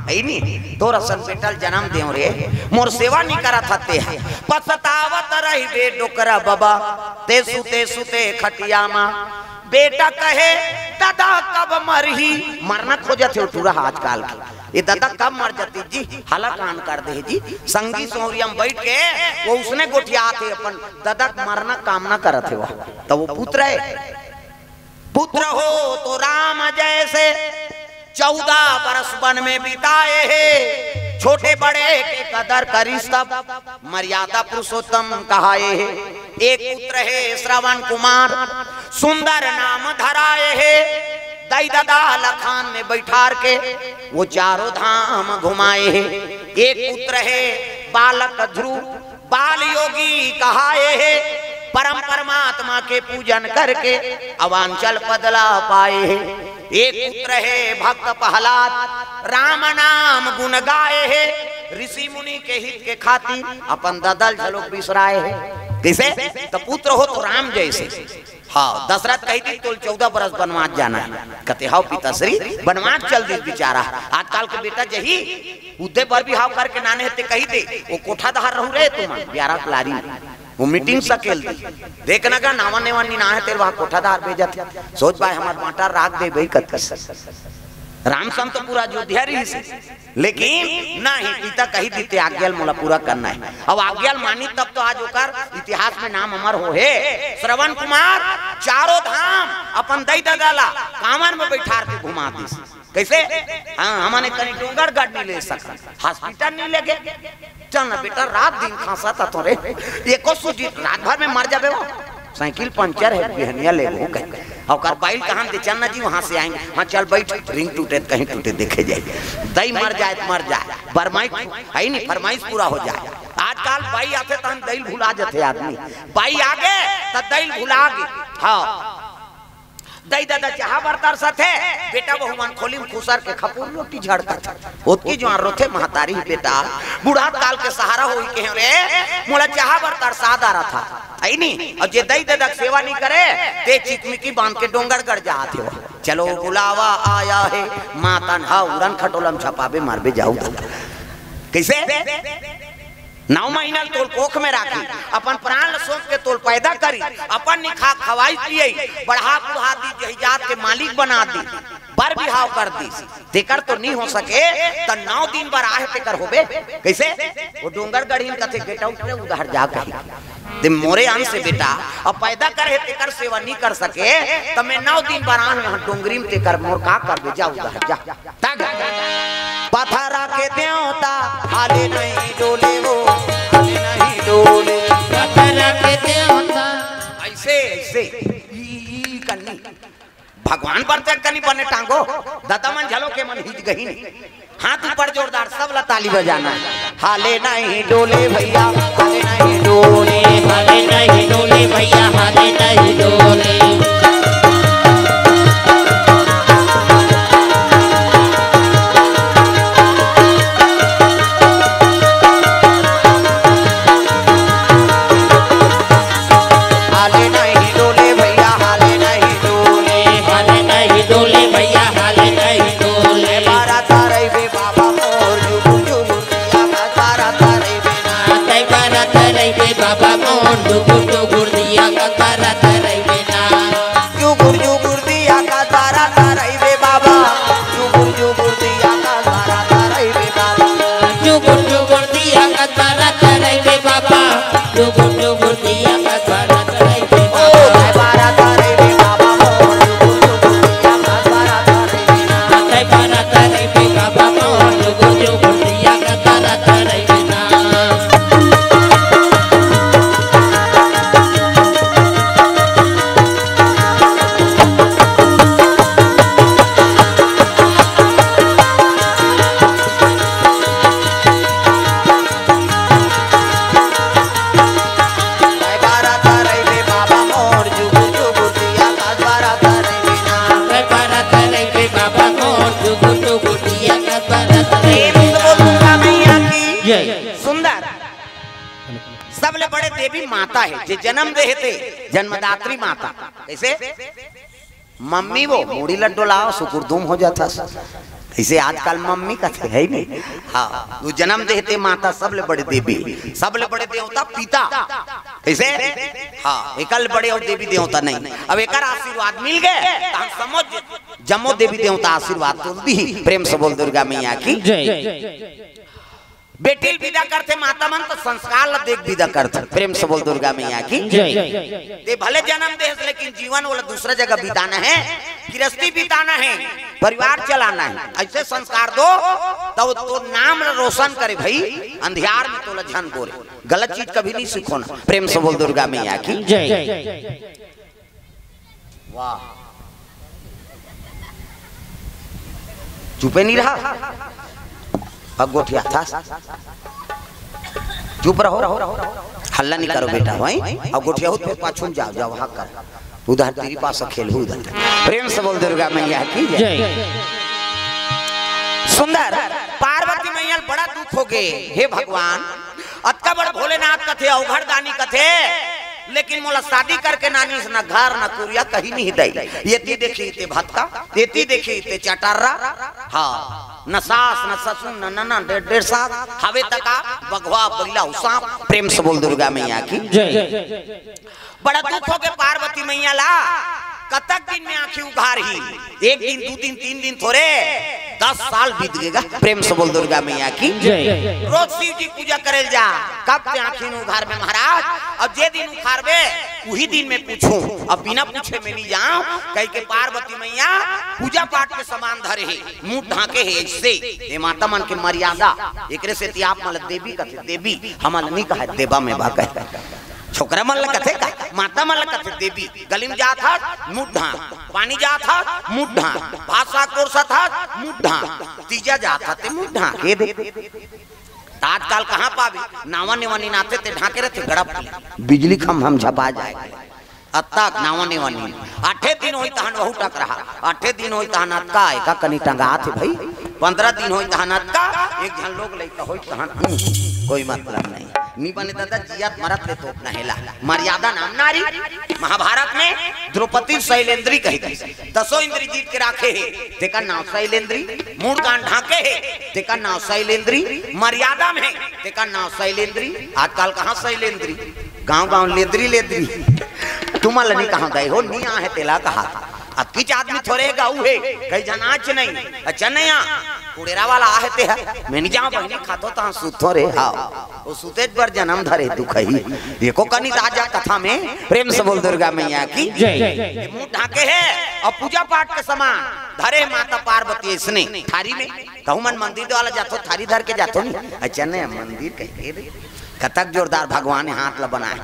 है नहीं तो रसन बेटल जन्म देव रे मोर सेवा नहीं करा थते है पछतावत रही बे डोकरा बाबा तेसु तेसु ते खटिया मा बेटा कहे दादा कब मरही मरना खोजत है पूरा आजकल की ये दादा कब मर जाती जी हाला कान कर दे जी संगी सोहरिया में बैठ के वो उसने गोठिया थे अपन दादा मरना कामना करत है वो तो वो पुत्र हो तो राम जैसे 14 बरस वन में बिताए है छोटे बड़े के कदर करी सब मर्यादा पुरुषोत्तम कहाए है एक पुत्र है श्रवण कुमार सुंदर नाम धराए है दई दादा लखान में बैठार के वो चारों धाम घुमाए है एक पुत्र है बालक ध्रुव बाल योगी कहाए है परम परमात्मा के पूजन करके अवांचल पदला पाए है एक पुत्र है भक्त प्रहलाद राम नाम गुण गाए है ऋषि मुनि के हित के खातिर अपन ददल झलोक बिसराए है कैसे तो पुत्र हो तो राम जैसे हाँ दशरथ कही थी तो 14 बरस बनवास जाना है कहते हाउ पिताश्री बनवास चल दी बेचारा आजकल के बेटा जही उदय पर भी हाव करके नाने हते कही थे वो कोठा दहार रहू रहे तुम 11 क्लारी वो मीटिंग सकेल दी देखना का नावा नेवा नी ना है तेरे वहां कोठादार भेजा थे सोच पाए हमार बाटा राग दे भाई कत राम सम तो पूरा अयोध्या रही से लेकिन नहीं पिता कही दीते आज्ञाल मोला पूरा करना है अब आज्ञाल मानी तब तो आज होकर इतिहास में नाम अमर हो है श्रवण कुमार चारों धाम अपन दई दगाला कामन में बैठार के घुमा दी कैसे हाँ हमने कहीं डूंगरगढ़ नहीं ले सकता हॉस्पिटल नहीं लगे चल ना बेटा रात दिन खांसा था तो रे एको सूजी रात भर में मर जाबे वो साइकिल पंचर है बिहनिया ले वो कह और कर बाइल कहां दे चलना जी वहां से आएंगे हां चल बैठ रिंग टूटे कहीं टूटे देखे जाए दई मर जाए फरमाइश है नहीं फरमाइश पूरा हो जाए आजकल बाई आते तो हम दई भुला जाते आदमी बाई आगे तो दई भुला गए हां दई दादा चाहा बरतार साथे बेटा बहुमान खोली में खुसर के खपूर रोटी झड़ता था ओतकी जो रोथे महतारी बेटा बूढ़ा काल के सहारा होई के रे मोला चाहा बरतार साद आ रहा था आई नहीं अब जे दई दादा सेवा नहीं करे ते चिकमिकी बांध के डोंगरगढ़ जाते हो चलो बुलावा आया है माता हा उड़न खटोलम छपाबे मारबे जाऊ कैसे 9 महीना तोल कोख में राखी अपन प्राण सोच के तोल पैदा करी अपन निखा खवाई पिए बढ़ा बुढ़ा दी जही जात के मालिक बना दी बर बिहाव कर दी तेकर तो नहीं हो सके तो 9 दिन बार आहे तेकर होबे कैसे वो डोंगरगढ़ इन कथे गेट आउट रे उधर जा कही ते मोरे आन से बेटा अब पैदा करे तेकर सेवा नहीं कर सके तो मैं 9 दिन बार आन में डोंगरी में तेकर मोर का करबे जा उधर जा ताग पथरा के देवता हाले नहीं डोले वो हाले नहीं डोले पथरा के देवता ऐसे ऐसे ई कन्नी भगवान पर तक कनी बने टांगो दादा मन झलो के मन हिज गही नहीं हाथ ऊपर जोरदार सब ला ताली बजाना हाले नहीं डोले भैया हाले नहीं डोले हाले नहीं डोले भैया हाले नहीं डोले सबले बड़े देवी माता है जे जन्म देते जन्मदात्री माता कैसे मम्मी वो मूड़ी लड्डू लाओ सुकुरदुम हो जाता इसे आजकल मम्मी कहते है नहीं। हाँ वो जन्म देते माता सबले बड़े देवी, सबले बड़े देवता पिता। इसे हाँ एकल बड़े और देवी देवता नहीं। अब एक आशीर्वाद मिल गए तो हम समझ जमो देवी देवता आशीर्वाद तो दी। प्रेम से बोल दुर्गा मैया की जय। बेटी विदा करते माता मन तो संस्कार ला देख विदा करते। प्रेम से बोल दुर्गा मैया की जय। ते भले जन्म दे लेकिन जीवन वाला दूसरा जगह बिताना है, गृहस्थी बिताना है, परिवार चलाना है। ऐसे संस्कार दो तो नाम रोशन करे भाई। अंधियार में तो झन बोले, गलत चीज कभी नहीं सीखो ना। प्रेम से बोल दुर्गा मैया की जय। वाह चुपे नहीं रहा अगोठिया था। चुप रहो, हल्ला नहीं करो बेटा भाई। अगोठिया हो तो पाछू जाओ जाओ वहां कर उधर तेरी पास खेल उधर। प्रेम से बोल दुर्गा मैया की जय। सुंदर पार्वती मैया बड़ा दुख हो गए। हे भगवान अतका बड़ भोलेनाथ कथे अवघड़ दानी कथे, लेकिन मोला शादी करके नानी से न घर न कुरिया कहीं नहीं दई। ये देखी ते भत्ता, ये देखी ते चटारा। हाँ न सास न ससुर न नना डेढ़ सास हवे तका बगवा बगला उसा। प्रेम से बोल दुर्गा मैया की जय। बड़ा दुख हो के पार्वती मैया ला कतक दिन में आंखें उघार ही। एक दिन दो दिन तीन दिन थोड़े 10 साल बीत गएगा। प्रेम से बोल दुर्गा मैया की जय। रोज शिव जी पूजा करेल जा कब ते आंखें उघार में महाराज। अब जे दिन उखारबे वही दिन में पूछूं, अब बिना पूछे में नहीं जाऊं। कह के पार्वती मैया पूजा पाठ के समान धरे है, मुंह ढाके है। इससे ये माता मन के मर्यादा एकरे से आप मल देवी कथे देवी हमल नहीं कहा देवा में बा कहे। छोकरा मन कथे का माता मन कथे देवी। गली में जात था मुंह ढाक, पानी जात था मुंह ढाक, भाषा कोर्सा था मुंह ढाक, तीजा जात था ते मुंह ढाक। ये दे आजकल कहाँ पावे नावा नेवानी नाते ते ढाके रहते गड़प बिजली खम हम झपा जाए। अतक नावा नेवानी 8 दिन होई तहन बहु टक रहा। 8 दिन होई तहन अतका एका कनी टंगा थे भाई। 15 दिन होई तहन अतका एक जन लोग लइका होई तहन कोई मतलब नहीं। नी बने दादा जियात मरत ले तो अपना हेला मर्यादा नाम नारी। महाभारत में द्रौपदी शैलेंद्री कही गई। 10 इंद्री जीत के राखे है तेका नाम शैलेंद्री। मूड कान ढाके है तेका नाम शैलेंद्री। मर्यादा में तेका नाम शैलेंद्री। आजकल कहाँ शैलेंद्री गांव गांव लेद्री लेद्री। तुम नहीं कहाँ गए हो नहीं है तेला कहा। अब किच आदमी थोड़े गाऊ है कहीं जनाच नहीं। अच्छा नहीं कुड़ेरा वाला आहते है मैं नहीं जाऊं बहनी खातो ता सुतो रे। हाँ वो सुतेज पर जन्म धरे दुख ही। देखो कनी राजा कथा में प्रेम से बोल दुर्गा मैया की जय। मुंह ढाके है और पूजा पाठ के समान धरे माता पार्वती। इसने थारी में कहूं मन मंदिर वाला जातो थारी धर के जातो नहीं। अच्छा नहीं मंदिर कहे कतक जोरदार भगवान ने हाथ ला बनाए।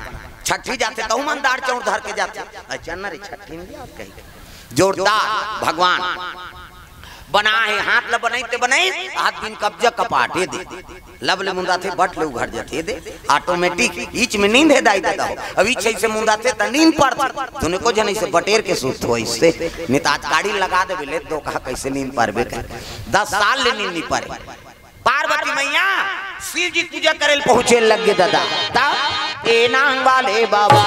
छठी जाते कहूं मन दार चौड़ धर के जाते। अच्छा न रे छठी में कही जोरदार भगवान बना है हाथ ला बनाई बनाई हाथ दिन कब्जा कपाटे दे लबले मुंदा थे बट ले उघड़ जाते दे ऑटोमेटिक ईच में नींद है दाई देता हो। अब ईच से मुंदा थे त नींद पड़ती तूने को जन से बटेर के सुत हो। इससे निताज गाड़ी लगा दे ले दो कहा कैसे नींद पारबे कर 10 साल ले नींद नहीं पारे। पार्वती मैया शिव जी पूजा करे पहुंचे लग गए दादा ता ए नांग वाले बाबा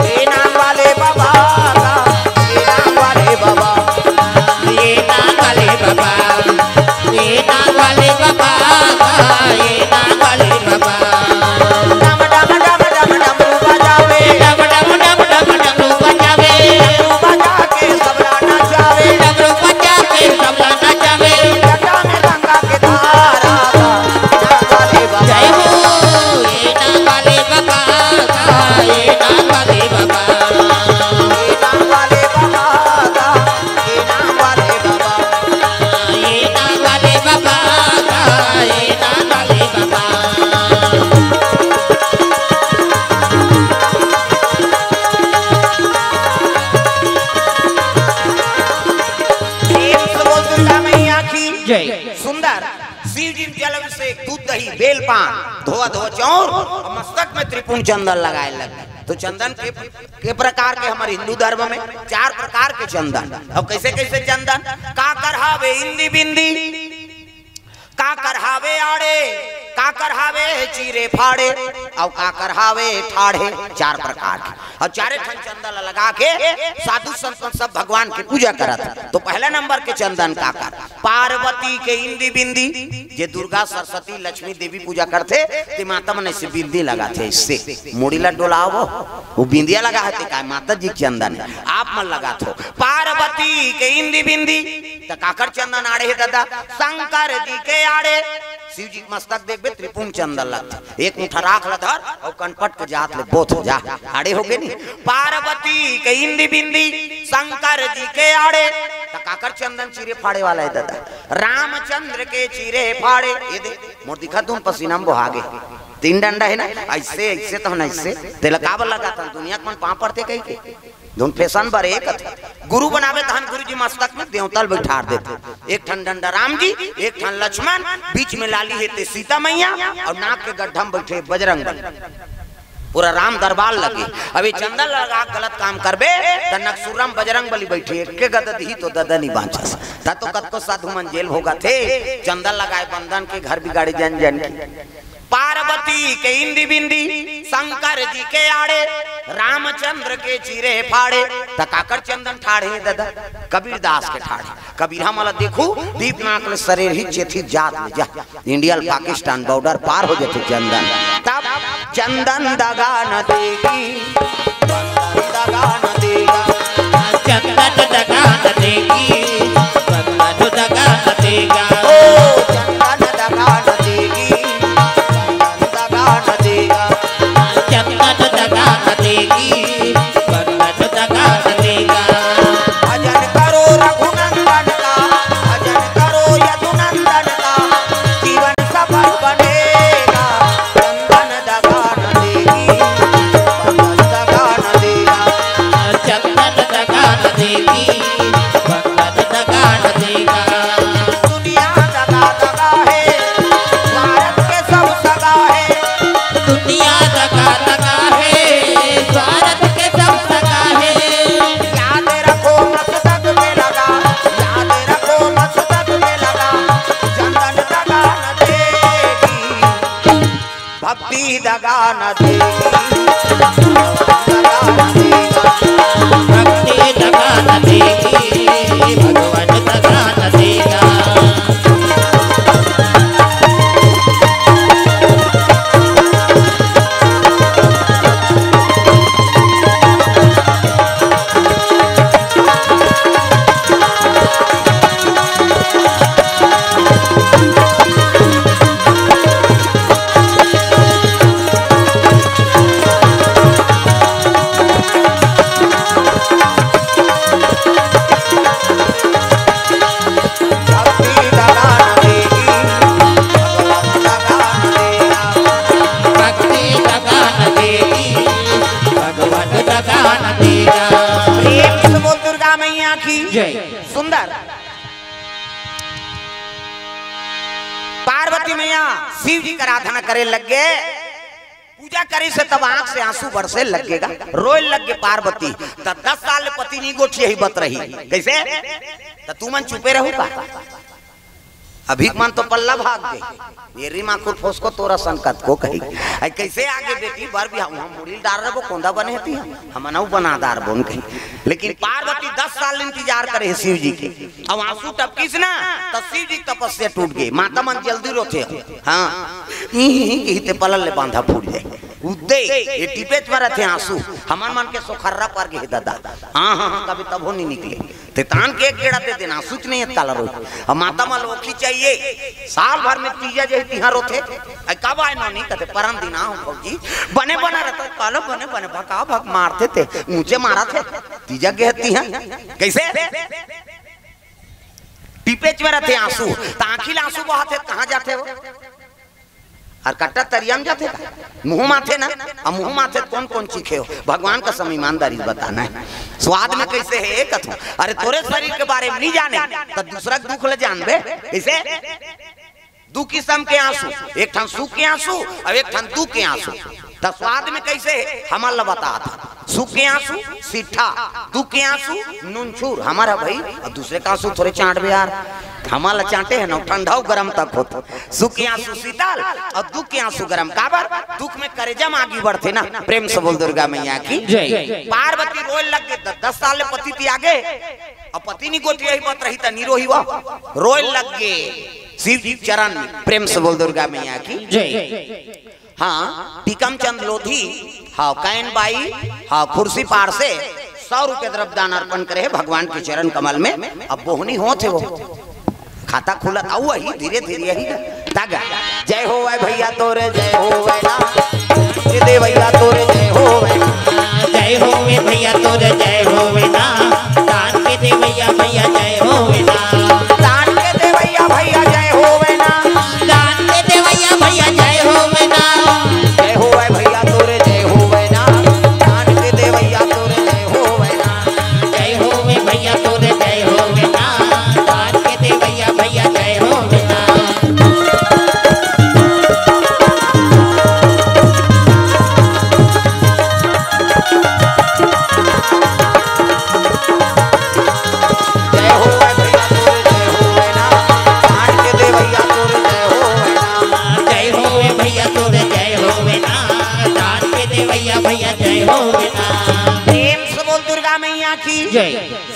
ए नांग वाले बाबा ए नांग वाले बाबा ये नाग वाले बाबा ये नाग वाले बाबा ये नाग वाले बाबा। डम डम डम डम डम बजावे डम डम डम डम डम बजावे बजा के सबला नचावे डमरू बजा के सबला नचावे। जटा में गंगा के धारा नाग वाले बाबा जय हो ये नाग वाले बाबा ये नाग वाले बाबा ए नाग वाले बाबा ए नाग वाले बाबा ये नाग वाले बाबा ये नाग वाले बाबा। प्रेम से बोल दुर्गा मैया की जय। सुंदर शिव जी जल से दूध दही बेल पान धोआ धोआ चौर और मस्तक में त्रिपुण चंदन लगाए लगे। तो चंदन के प्रकार के हमारे हिंदू धर्म में 4 प्रकार के चंदन। अब कैसे कैसे चंदन का करहावे इंदी बिंदी का करहावे आड़े का करहावे चीरे फाड़े और का करहावे ठाड़े, 4 प्रकार के। और चारे ठन चंदन लगा के साधु संत सब भगवान की पूजा करत। तो पहला नंबर के चंदन का कर पार्वती के इंदी बिंदी, जे दुर्गा सरस्वती लक्ष्मी देवी पूजा करते ते माता मन से बिंदी लगाते, इससे मुड़ीला डोलाओ वो बिंदिया लगा है का माता जी चंदन आप मन लगा थो। पार्वती के इंदी बिंदी तो काकर चंदन आड़े है दादा, शंकर जी के आड़े शिव जी मस्तक देखबे त्रिपुंग चंदन लगता, एक मुठा राख लधर और कनपट के जात ले बोथ जा आड़े हो गए नी। पार्वती के इंदी बिंदी शंकर जी के आड़े तो काकर चंदन चीरे फाड़े वाला है दादा, रामचंद्र के चीरे फाड़े। ये दे मोर दिखा तुम पसीना में बहागे 3 डंडा है ना, ऐसे ऐसे तो ना ऐसे तेल काबल लगा था दुनिया कौन पाँव पड़ते कहीं के दोन फैशन बर एक गुरु बनावे तहन गुरु जी मस्तक में देवतल बैठा देते, एक ठन डंडा राम जी, एक ठन लक्ष्मण, बीच में लाली है सीता मैया और नाक के गड्ढा में बैठे बजरंग बली, पूरा राम दरबार लगे। अभी चंदन लगा गलत काम करबे त नक्सुरम बजरंग बली बैठे के गदद ही तो ददनी बांचस ता तो कत को साधु मन जेल होगा थे। चंदन लगाए बंधन के घर बिगाड़े जन जन की। पार्वती के इंदी बिंदी शंकर जी के आड़े, रामचंद्र के चीरे फाड़े त काकर चंदन ठाड़े दादा, कबीर दास के ठाड़े। कबीर हमला देखू दीप नाक शरीर ही चेथी जात में जा इंडिया पाकिस्तान बॉर्डर पार हो जाते चंदन। तब चंदन दगा न देगी, दगा न देगा, चंदन दगा न देगी, चंदन दगा न देगा, ओ चंदन दगा न देगी, दगा न देगा, चंदन दगा न देगी, चंदन दगा न देगा। भजन करो रघुनंदन का, भजन करो यदुनंदन का, जीवन सफल बनेगा। चंदन दगा न देगी, चंदन दगा न देगा, चंदन दगा न देगी, चंदन दगा न देगा। दुनिया दगा दगा है, भारत के सब सगा है, दुनिया दगा दगा है, भारत के सब सगा है। याद रखो मस्तक में लगा, याद रखो मस्तक में लगा, चंदन दगा न देगी, भक्ति दगा न देगी, दगा न देगा, भक्ति दगा न देगी, भगवान दगा न देगा। भक्ति दगा न देगी, भगवान दगा न देगा। भक्ति दगा न देगी, भगवान दगा न देगा। प्रेम से बोल दुर्गा मैया की जय। सुंदर पार्वती मैया शिव जी का आराधना करे लग गए, पूजा करे से तब आंख से आंसू बरसे लगेगा, रोए लग गए पार्वती। तब 10 साल पति नहीं गोठी यही बत रही कैसे तो तू मन चुपे रहू का, अभी मन तो पल्ला भाग गए ये रीमा को ठोस को तोरा संकट को कही आई कैसे आगे बेटी बार भी हम मुड़ी डाल रहे वो कोंदा बने थी हम नौ बनादार बोन कही। लेकिन पार्वती 10 साल इंतजार करे शिव जी के, अब आंसू टपकीस ना तो शिव जी तपस्या टूट गई, माता मन जल्दी रोते हाँ ही पलल ले बांधा फूट जाए उदे ये टिपेच में रहते आंसू हमार मन के सोखर्रा पर गए दादा हाँ हाँ हाँ कभी तब हो नहीं निकले ते तान के एक गेड़ा दे देना सूच नहीं है काला रोई अब माता माल ओखी चाहिए साल भर में तीजा जही तिहार होते कब आए नहीं कहते परम दिना हो फौजी बने बना रहता कालो बने बने भका भक मारते थे ऊंचे मारा थे तीजा गहती हैं कैसे टिपेच में रहते आंसू ताखिल आंसू बहाते कहाँ जाते हो और कट्टा तरियाम जाते मुंह माथे ना अब मुंह माथे कौन कौन चीखे हो भगवान का सम ईमानदारी बताना है स्वाद में कैसे है कथू अरे तोरे शरीर के बारे में नहीं जाने तो दूसरा दुख ले जानबे कैसे दू किस्म के आंसू एक ठन सुख के आंसू और एक ठन दुख के आंसू तो स्वाद में कैसे है हमारा बता था सुख के आंसू सीठा दुख के आंसू नूनछूर हमारा भाई और दूसरे का आंसू थोड़े चाट यार हमारा चाटे है ना ठंडा गरम तक होता, सुख के आंसू शीतल और दुख के आंसू गरम। काबर दुख में करेजम आगे बढ़ते ना। प्रेम से बोल दुर्गा मैया की जय। पार्वती रोए लग गए 10 साल ले पति थी आगे और पति नहीं गोटी यही बात रही था नीरो ही वो रोए लग गए शिव जी चरण में। प्रेम से बोल दुर्गा मैया की जय। हाँ टीकम चंद लोधी हाँ कैन बाई हाँ खुर्सी पार से 100 रुपए द्रव्य दान अर्पण करे भगवान के चरण कमल में। अब बोहनी हो थे वो खाता खुला था वही धीरे धीरे यही तागा। जय हो वाय भैया तोरे जय हो वाय ना दे भैया तोरे जय हो वाय जय हो वे भैया तोरे जय हो वे ना दान के दे भैया भैया जय हो वे ना दान के दे भैया भैया जय हो वाय ना दान के दे भैया भैया जय हो वे ना जय हो वाय भैया तोरे जय हो वाय ना दान के दे भैया तोरे जय हो वाय ना जय हो वे भैया तोरे जय हो वे ना दान के दे भैया भैया जय हो वे ना।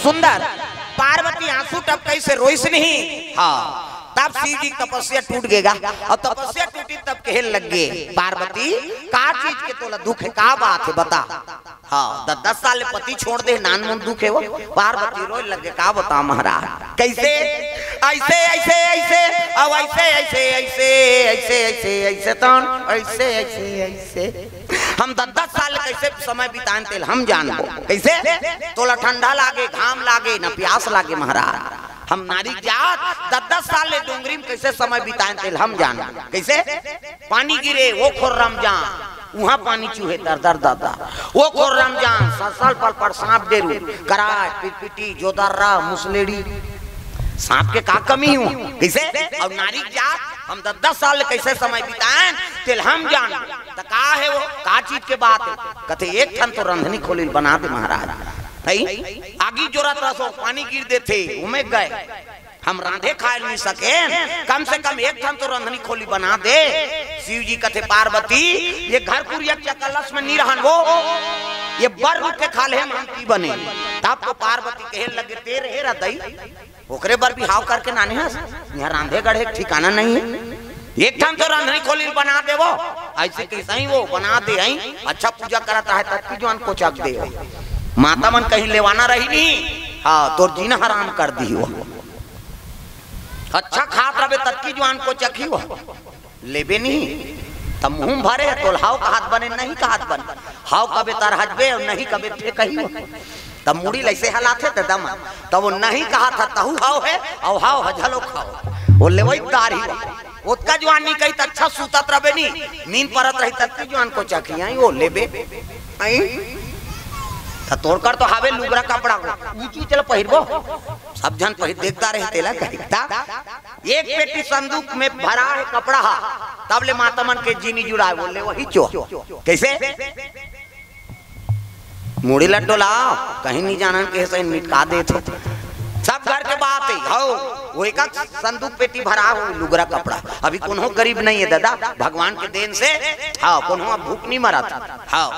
सुंदर पार्वती आंसू टपकई से रोइस नहीं। हाँ तब शिव जी तपस्या टूट गएगा और तपस्या टूटी तब कहने लग गए पार्वती का चीज के तोला दुख है का बात है बता। हाँ 10 साल पति छोड़ दे नान मन दुख है वो। पार्वती रोए लगे का बता महाराज कैसे ऐसे ऐसे ऐसे अब ऐसे ऐसे ऐसे ऐसे ऐसे ऐसे तन ऐसे ऐसे ऐसे हम 10 साल कैसे समय बितान तेल हम जानबो कैसे तोला ठंडा लागे घाम लागे न प्यास लागे महाराज। हम नारी जात 10 साल ले डोंगरी में कैसे समय बिताए तेल हम जाना कैसे। पानी गिरे वो खोर रमजान वहाँ पानी चूहे दर दर दादा वो खोर रमजान 7 साल पर सांप डेरू कराट पिटपिटी जोदर्रा मुसलेड़ी सांप के का कमी हूँ कैसे। और नारी जात हम 10 साल ले कैसे समय बिताए तेल हम जान तो का है वो का चीज के बात है। कथे एक ठन तो रंधनी खोली बना दे महाराज आगी जोरत रसो पानी गिर देते उमें गए हम रांधे खाए नहीं सके कम से कम एक ठन तो रंधनी खोली बना दे। शिव जी कथे पार्वती ये घर पुरिया कलश में नहीं रहन वो ये बर रुक के खा ले हम की बने। तब तो पार्वती कहे लगे तेरे हेरा दई ओकरे बर भी हाव करके नाने हस यहाँ रांधे गढ़े ठिकाना नहीं है। एक ठन तो रंधनी खोली बना दे वो ऐसे कैसा ही वो बना दे अच्छा पूजा कराता है तब की जवान को चक दे माता मन कहीं लेवाना रही नहीं। हाँ तो जीना हराम कर दी वो अच्छा खात रहे तब की जवान को चखी वो लेबे नहीं तब मुंह भरे तो हाव का हाथ बने नहीं का हाथ बने हाव कबे तार हजबे और नहीं कबे फे कही तब मुड़ी लैसे हलाते थे दम तब वो नहीं कहा था तहु हाव है और हाव हजलो खाओ वो ले वही तार ही उसका जवान नहीं कही अच्छा सूतत रहे नहीं नींद परत रही तब की जवान को चखी आई वो लेबे आई तोड़कर तो हावे लुगरा कपड़ा ऊंची चल पहिरबो सब जन पहिर देखता रहे तेला कहता एक पेटी संदूक में भरा है कपड़ा तब ले माता मन के जीनी जुड़ाए बोले वही चो कैसे मुड़ी लड्डो लाओ कहीं नहीं जाना के ऐसे निटका दे थे सब घर के बात है। हो वो एक संदूक पेटी भरा हो लुगरा कपड़ा अभी कोनो गरीब नहीं है दादा भगवान के देन से। हाँ कोनो भूख नहीं मरा था। हाँ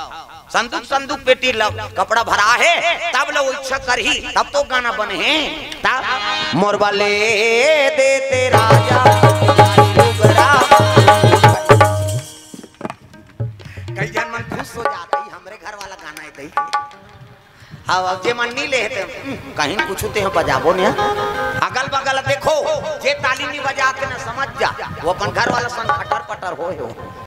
संदूक पेटी कपड़ा भरा है तब लो इच्छा कर ही तब तो गाना बने हैं तब मोरबा ले देते राजा कई जन मन खुश हो जाते हमरे घर वाला गाना है दई। हाँ अब जे मन नहीं ले कहीं कुछ ते बजाबो ने अगल बगल देखो जे ताली नहीं बजाते ना समझ जा वो अपन घर वाला सन खटर पटर हो